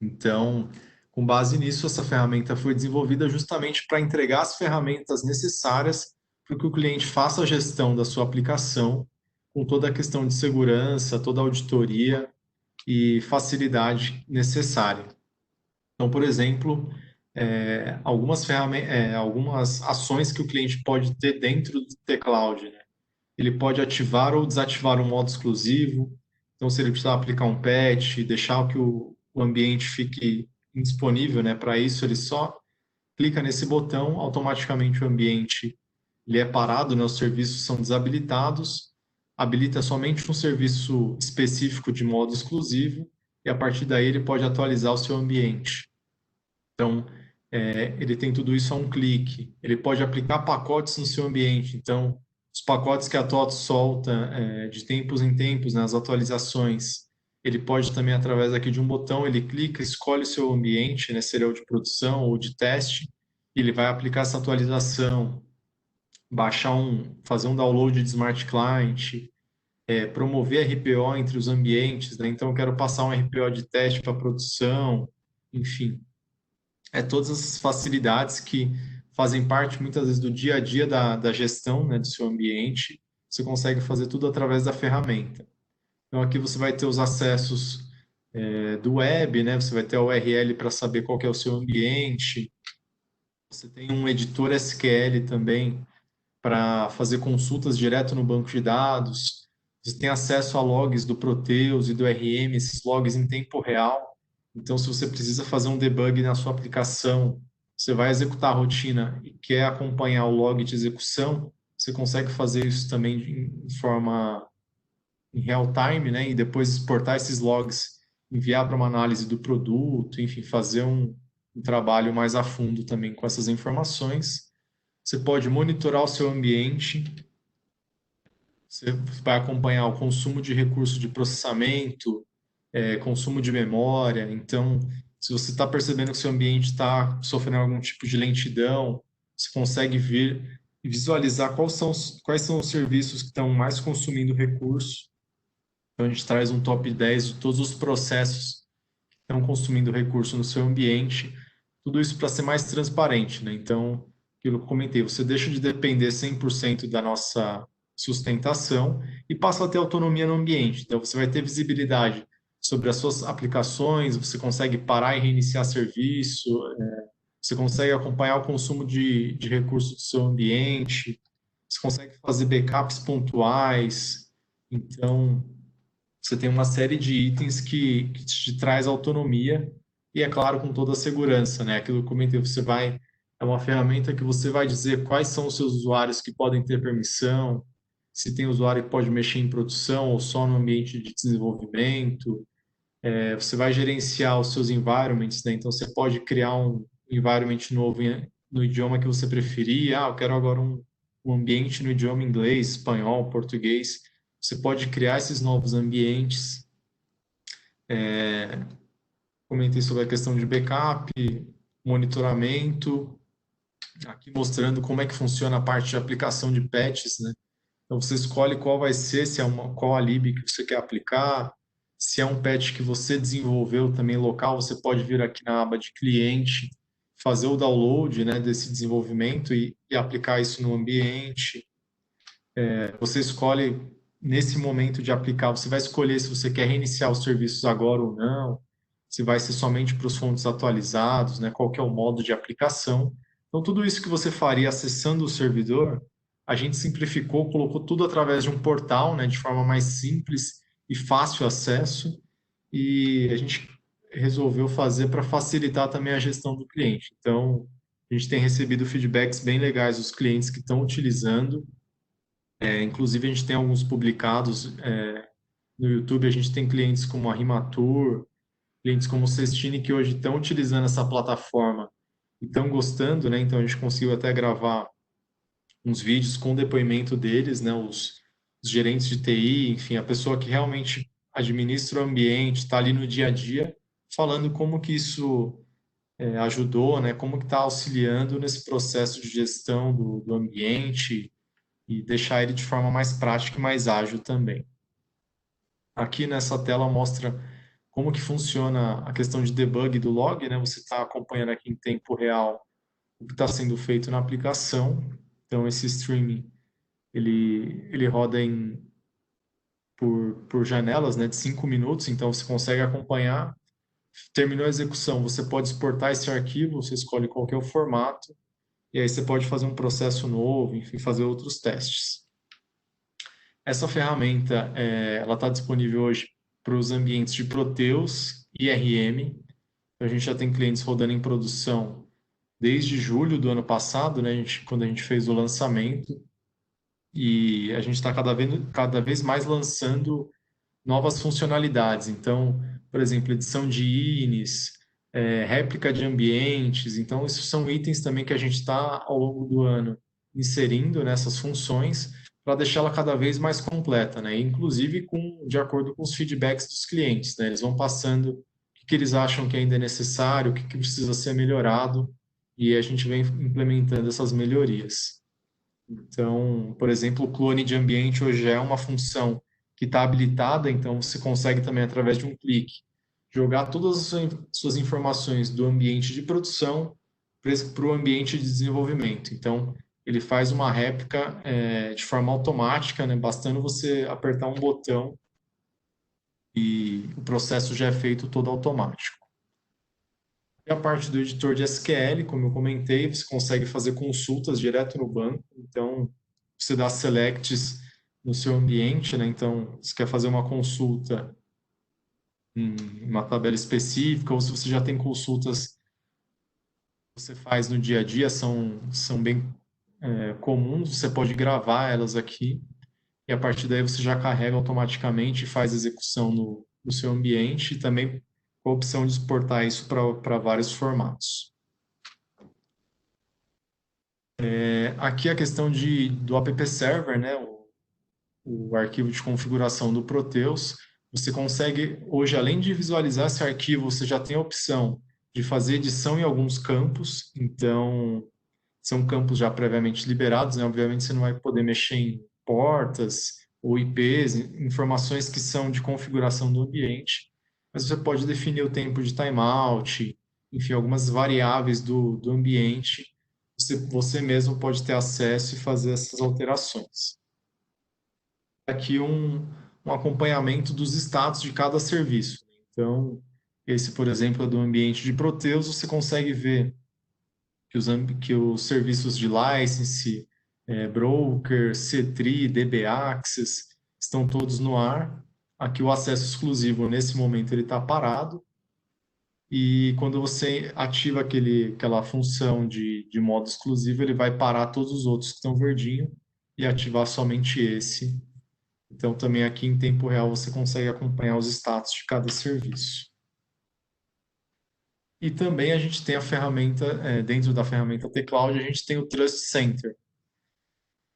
Então, com base nisso, essa ferramenta foi desenvolvida justamente para entregar as ferramentas necessárias para que o cliente faça a gestão da sua aplicação, com toda a questão de segurança, toda a auditoria e facilidade necessária. Então, por exemplo, algumas ações que o cliente pode ter dentro do T-Cloud, né? Ele pode ativar ou desativar um modo exclusivo. Então, se ele precisar aplicar um patch, deixar que o ambiente fique indisponível, né? Para isso, ele só clica nesse botão, automaticamente o ambiente ele é parado, né? Os serviços são desabilitados, habilita somente um serviço específico de modo exclusivo e a partir daí ele pode atualizar o seu ambiente. Então, ele tem tudo isso a um clique. Ele pode aplicar pacotes no seu ambiente. Então, os pacotes que a TOTS solta de tempos em tempos, nas atualizações, ele pode também, através aqui de um botão, ele clica, escolhe o seu ambiente, né, seria o de produção ou de teste, e ele vai aplicar essa atualização, fazer um download de Smart Client, promover RPO entre os ambientes, né? Então, eu quero passar um RPO de teste para produção, enfim, todas as facilidades que fazem parte muitas vezes do dia a dia da gestão, né, do seu ambiente. Você consegue fazer tudo através da ferramenta. Então aqui você vai ter os acessos do web, né? Você vai ter a URL para saber qual que é o seu ambiente. Você tem um editor SQL também para fazer consultas direto no banco de dados. Você tem acesso a logs do Proteus e do RM, esses logs em tempo real. Então, se você precisa fazer um debug na sua aplicação, você vai executar a rotina e quer acompanhar o log de execução, você consegue fazer isso também em forma em real time, né? E depois exportar esses logs, enviar para uma análise do produto, enfim, fazer um trabalho mais a fundo também com essas informações. Você pode monitorar o seu ambiente, você vai acompanhar o consumo de recurso de processamento, consumo de memória. Então, se você está percebendo que seu ambiente está sofrendo algum tipo de lentidão, você consegue ver e visualizar quais são os serviços que estão mais consumindo recurso. Então, a gente traz um top 10 de todos os processos que estão consumindo recurso no seu ambiente. Tudo isso para ser mais transparente, né? Então, aquilo que eu comentei, você deixa de depender 100% da nossa sustentação e passa a ter autonomia no ambiente. Então, você vai ter visibilidade sobre as suas aplicações, você consegue parar e reiniciar serviço, você consegue acompanhar o consumo de recursos do seu ambiente, você consegue fazer backups pontuais. Então, você tem uma série de itens que te traz autonomia e, é claro, com toda a segurança, né? Aquilo que eu comentei, é uma ferramenta que você vai dizer quais são os seus usuários que podem ter permissão, se tem usuário que pode mexer em produção ou só no ambiente de desenvolvimento. Você vai gerenciar os seus environments, né? Então, você pode criar um environment novo no idioma que você preferir. Ah, eu quero agora um ambiente no idioma inglês, espanhol, português. Você pode criar esses novos ambientes. Comentei sobre a questão de backup, monitoramento, aqui mostrando como é que funciona a parte de aplicação de patches, né? Então você escolhe qual vai ser, se é qual a lib que você quer aplicar, se é um patch que você desenvolveu também local, você pode vir aqui na aba de cliente, fazer o download, né, desse desenvolvimento e aplicar isso no ambiente. Você escolhe nesse momento de aplicar, você vai escolher se você quer reiniciar os serviços agora ou não, se vai ser somente para os fontes atualizados, né, qual que é o modo de aplicação. Então, tudo isso que você faria acessando o servidor, a gente simplificou, colocou tudo através de um portal, né, de forma mais simples e fácil acesso, e a gente resolveu fazer para facilitar também a gestão do cliente. Então, a gente tem recebido feedbacks bem legais dos clientes que estão utilizando. Inclusive, a gente tem alguns publicados no YouTube, a gente tem clientes como a Rimatur, clientes como o Cestini, que hoje estão utilizando essa plataforma e estão gostando, né? Então, a gente conseguiu até gravar uns vídeos com depoimento deles, né? Os gerentes de TI, enfim, a pessoa que realmente administra o ambiente, está ali no dia a dia, falando como que isso ajudou, né? Como que está auxiliando nesse processo de gestão do ambiente e deixar ele de forma mais prática e mais ágil também. Aqui nessa tela mostra como que funciona a questão de debug do log, né? Você está acompanhando aqui em tempo real o que está sendo feito na aplicação. Então, esse streaming, ele roda por janelas, né, de 5 minutos, então você consegue acompanhar. Terminou a execução, você pode exportar esse arquivo, você escolhe qual que é o formato, e aí você pode fazer um processo novo, enfim, fazer outros testes. Essa ferramenta, ela está disponível hoje para os ambientes de Proteus e RM. A gente já tem clientes rodando em produção desde julho do ano passado, né, quando a gente fez o lançamento, e a gente está cada vez mais lançando novas funcionalidades. Então, por exemplo, edição de INIs, réplica de ambientes. Então, esses são itens também que a gente está, ao longo do ano, inserindo nessas funções para deixá-la cada vez mais completa, né? Inclusive de acordo com os feedbacks dos clientes, né? Eles vão passando o que eles acham que ainda é necessário, o que precisa ser melhorado, e a gente vem implementando essas melhorias. Então, por exemplo, o clone de ambiente hoje é uma função que está habilitada, então você consegue também, através de um clique, jogar todas as suas informações do ambiente de produção para o ambiente de desenvolvimento. Então, ele faz uma réplica de forma automática, né? Bastando você apertar um botão e o processo já é feito todo automático. E a parte do editor de SQL, como eu comentei, você consegue fazer consultas direto no banco. Então, você dá selects no seu ambiente, né? Então, você quer fazer uma consulta em uma tabela específica, ou se você já tem consultas que você faz no dia a dia, são bem comuns, você pode gravar elas aqui, e a partir daí você já carrega automaticamente e faz execução no seu ambiente, e também com a opção de exportar isso para vários formatos. Aqui a questão do app server, né, o arquivo de configuração do Proteus, você consegue, hoje, além de visualizar esse arquivo, você já tem a opção de fazer edição em alguns campos, então são campos já previamente liberados, né? Obviamente você não vai poder mexer em portas ou IPs, informações que são de configuração do ambiente, mas você pode definir o tempo de timeout, enfim, algumas variáveis do ambiente, você mesmo pode ter acesso e fazer essas alterações. Aqui um acompanhamento dos status de cada serviço. Então, esse, por exemplo, é do ambiente de Proteus, você consegue ver que os serviços de license, broker, C3, DB Access, estão todos no ar. aqui o acesso exclusivo, nesse momento, ele está parado, e quando você ativa aquela função de modo exclusivo, ele vai parar todos os outros que estão verdinho e ativar somente esse. Então, também aqui em tempo real você consegue acompanhar os status de cada serviço. E também a gente tem a ferramenta, dentro da ferramenta T-Cloud, a gente tem o Trust Center,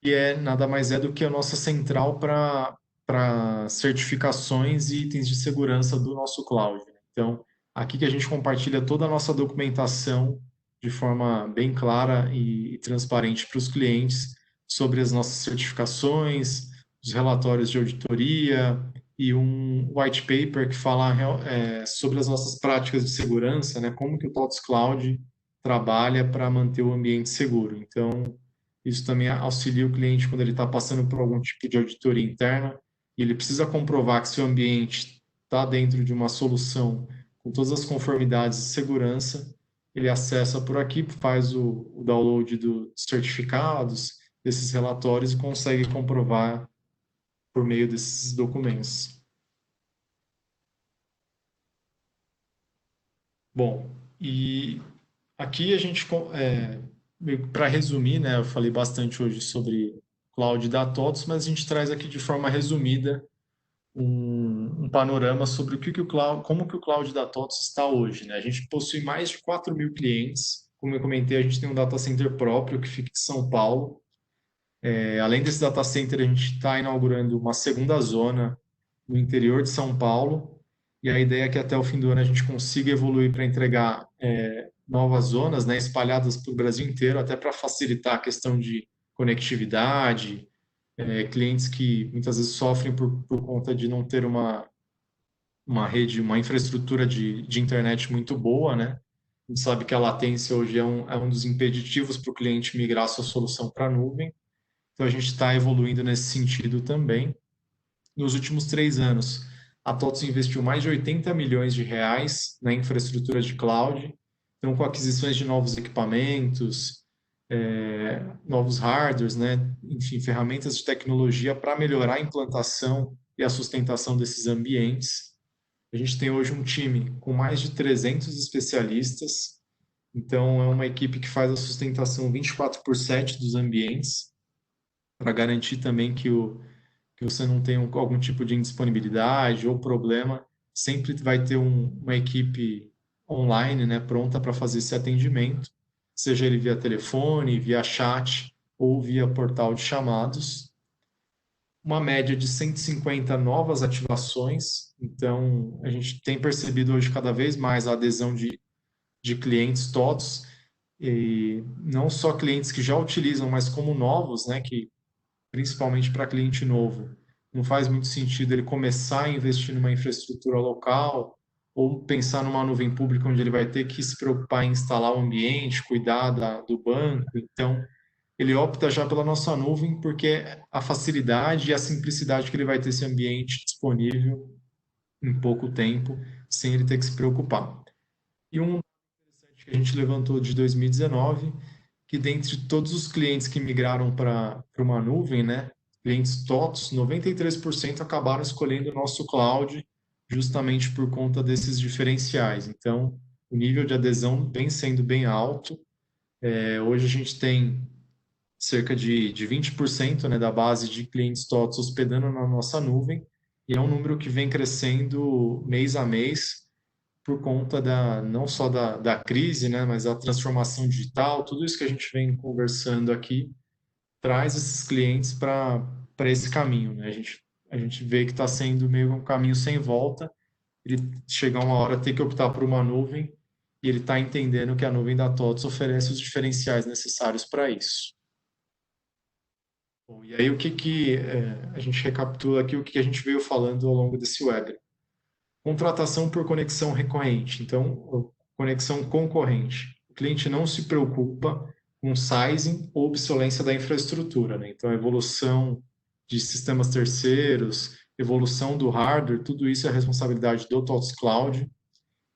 que nada mais é do que a nossa central para certificações e itens de segurança do nosso cloud. Então, aqui que a gente compartilha toda a nossa documentação de forma bem clara e transparente para os clientes sobre as nossas certificações, os relatórios de auditoria e um white paper que fala sobre as nossas práticas de segurança, né? Como que o TOTS Cloud trabalha para manter o ambiente seguro. Então, isso também auxilia o cliente quando ele está passando por algum tipo de auditoria interna e ele precisa comprovar que seu ambiente está dentro de uma solução com todas as conformidades de segurança. Ele acessa por aqui, faz o download dos certificados, desses relatórios e consegue comprovar por meio desses documentos. Bom, e aqui a gente, para resumir, né, eu falei bastante hoje sobre cloud da TOTS, mas a gente traz aqui de forma resumida um panorama sobre que o cloud, como que o cloud da TOTS está hoje, né? A gente possui mais de 4 mil clientes, como eu comentei, a gente tem um data center próprio que fica em São Paulo. Além desse data center, a gente está inaugurando uma segunda zona no interior de São Paulo, e a ideia é que até o fim do ano a gente consiga evoluir para entregar novas zonas, né, espalhadas pelo Brasil inteiro, até para facilitar a questão de conectividade, clientes que muitas vezes sofrem por conta de não ter uma rede, uma infraestrutura de internet muito boa, né? A gente sabe que a latência hoje é um dos impeditivos para o cliente migrar sua solução para a nuvem, então a gente está evoluindo nesse sentido também. Nos últimos 3 anos, a TOTS investiu mais de 80 milhões de reais na infraestrutura de cloud, então com aquisições de novos equipamentos, novos hardwares, né? Enfim, ferramentas de tecnologia para melhorar a implantação e a sustentação desses ambientes. A gente tem hoje um time com mais de 300 especialistas, então é uma equipe que faz a sustentação 24/7 dos ambientes, para garantir também que você não tenha algum tipo de indisponibilidade ou problema, sempre vai ter uma equipe online, né, pronta para fazer esse atendimento, seja ele via telefone, via chat ou via portal de chamados. Uma média de 150 novas ativações, então a gente tem percebido hoje cada vez mais a adesão de clientes todos, e não só clientes que já utilizam, mas como novos, né, que principalmente para cliente novo, não faz muito sentido ele começar a investir numa infraestrutura local ou pensar numa nuvem pública onde ele vai ter que se preocupar em instalar o ambiente, cuidar do banco. Então, ele opta já pela nossa nuvem porque a facilidade e a simplicidade que ele vai ter esse ambiente disponível em pouco tempo, sem ele ter que se preocupar. E um interessante que a gente levantou de 2019, que dentre todos os clientes que migraram para uma nuvem, né, clientes TOTS, 93% acabaram escolhendo o nosso cloud justamente por conta desses diferenciais. Então, o nível de adesão vem sendo bem alto. Hoje a gente tem cerca de 20%, né, da base de clientes TOTS hospedando na nossa nuvem, e é um número que vem crescendo mês a mês, por conta não só da crise, né, mas da transformação digital, tudo isso que a gente vem conversando aqui, traz esses clientes para esse caminho. Né? A gente vê que está sendo meio um caminho sem volta, ele chegar uma hora ter que optar por uma nuvem, e ele está entendendo que a nuvem da TOTS oferece os diferenciais necessários para isso. Bom, e aí a gente recapitula aqui o que a gente veio falando ao longo desse webinar. Contratação por conexão recorrente, então, conexão concorrente. O cliente não se preocupa com sizing ou obsolência da infraestrutura, né? Então, a evolução de sistemas terceiros, evolução do hardware, tudo isso é responsabilidade do TOTS Cloud.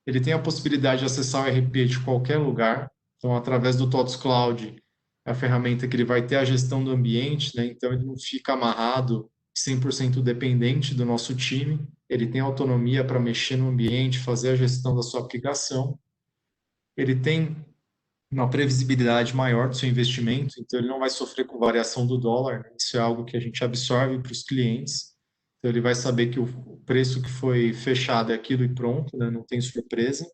Ele tem a possibilidade de acessar o ERP de qualquer lugar, então, através do TOTS Cloud, é a ferramenta que ele vai ter a gestão do ambiente, né? Então, ele não fica amarrado 100% dependente do nosso time, ele tem autonomia para mexer no ambiente, fazer a gestão da sua aplicação, ele tem uma previsibilidade maior do seu investimento, então ele não vai sofrer com variação do dólar, né? Isso é algo que a gente absorve para os clientes, então ele vai saber que o preço que foi fechado é aquilo e pronto, né? Não tem surpresa.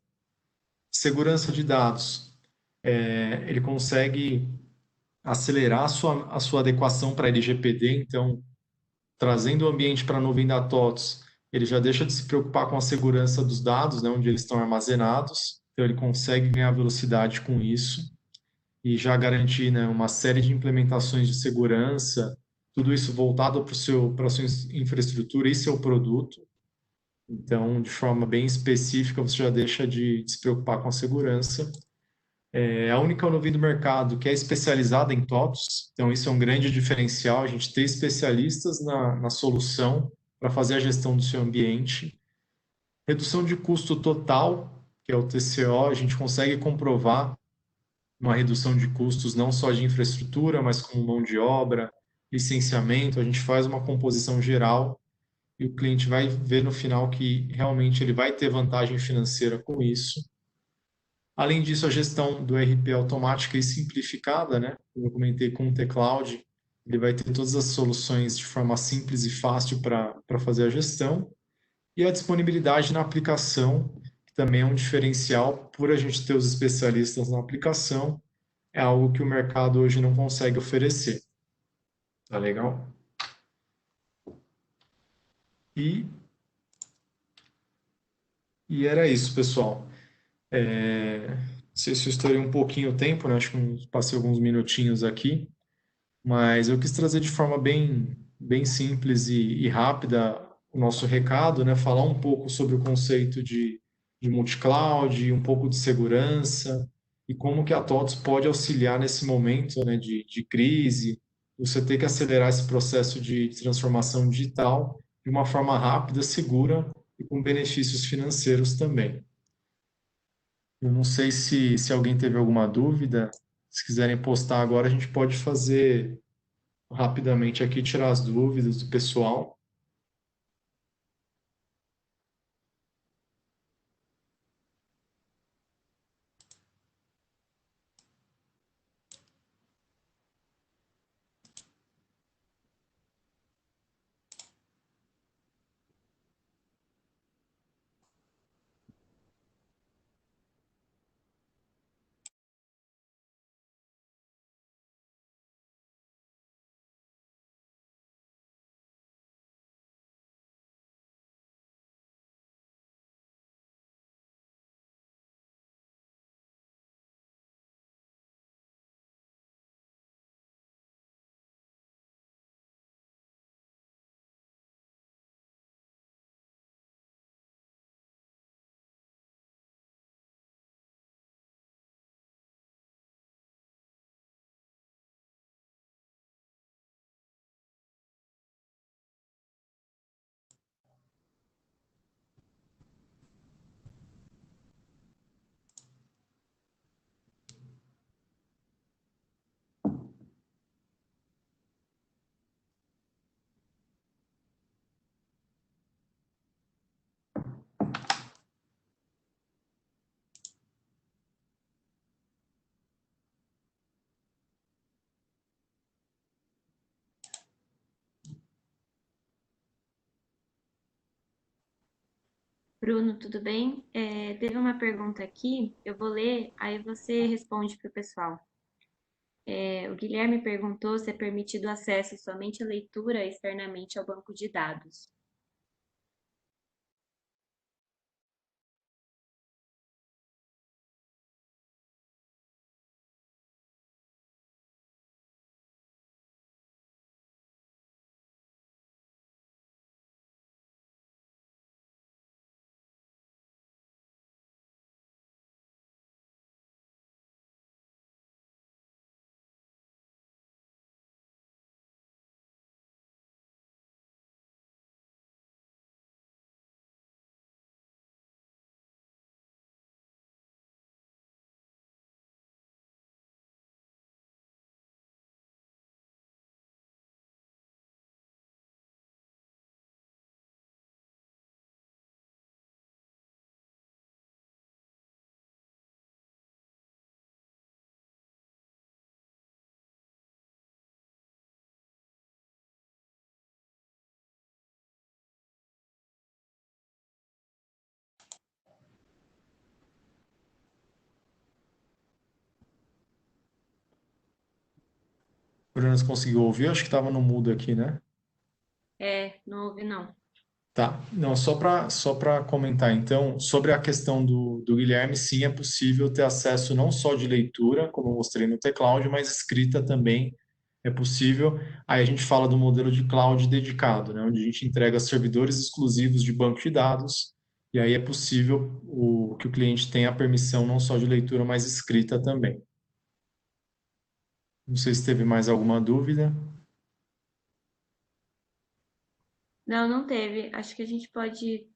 Segurança de dados, ele consegue acelerar a sua adequação para LGPD, então trazendo o ambiente para a nuvem da TOTS, ele já deixa de se preocupar com a segurança dos dados, né, onde eles estão armazenados, então ele consegue ganhar velocidade com isso e já garantir, né, uma série de implementações de segurança, tudo isso voltado para a sua infraestrutura e seu produto. Então, de forma bem específica, você já deixa de se preocupar com a segurança. É a única nuvem do mercado que é especializada em TOTS, então isso é um grande diferencial, a gente ter especialistas na solução para fazer a gestão do seu ambiente. Redução de custo total, que é o TCO, a gente consegue comprovar uma redução de custos não só de infraestrutura, mas como mão de obra, licenciamento, a gente faz uma composição geral e o cliente vai ver no final que realmente ele vai ter vantagem financeira com isso. Além disso, a gestão do RP automática e simplificada, né? Como eu comentei com o T-Cloud, ele vai ter todas as soluções de forma simples e fácil para fazer a gestão. E a disponibilidade na aplicação, que também é um diferencial, por a gente ter os especialistas na aplicação, é algo que o mercado hoje não consegue oferecer. Tá legal? E, e era isso, pessoal. Não sei se eu estourei um pouquinho o tempo, né? Acho que passei alguns minutinhos aqui. Mas eu quis trazer de forma bem simples e rápida o nosso recado, né? Falar um pouco sobre o conceito de multi-cloud, um pouco de segurança e como que a TOTS pode auxiliar nesse momento, né, de crise, você ter que acelerar esse processo de transformação digital de uma forma rápida, segura e com benefícios financeiros também. Eu não sei se alguém teve alguma dúvida. Se quiserem postar agora, a gente pode fazer rapidamente aqui, tirar as dúvidas do pessoal. Bruno, tudo bem? Teve uma pergunta aqui, eu vou ler, aí você responde para o pessoal. O Guilherme perguntou se é permitido acesso somente à leitura externamente ao banco de dados. Bruna, você conseguiu ouvir? Acho que estava no mudo aqui, né? Não ouvi não. Tá. Não, só para comentar, então, sobre a questão do Guilherme, sim, é possível ter acesso não só de leitura, como eu mostrei no teclado, mas escrita também é possível. Aí a gente fala do modelo de cloud dedicado, né, onde a gente entrega servidores exclusivos de banco de dados, e aí é possível que o cliente tenha a permissão não só de leitura, mas escrita também. Não sei se teve mais alguma dúvida. Não, não teve. Acho que a gente pode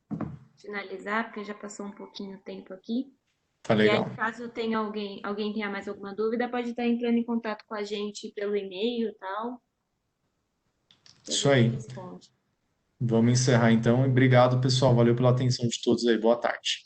finalizar, porque já passou um pouquinho o tempo aqui. Tá E aí, legal. caso tenha alguém tenha mais alguma dúvida, pode estar entrando em contato com a gente pelo e-mail e tal, que a Isso gente aí. responde. Vamos encerrar então. E obrigado, pessoal. Valeu pela atenção de todos aí. Boa tarde.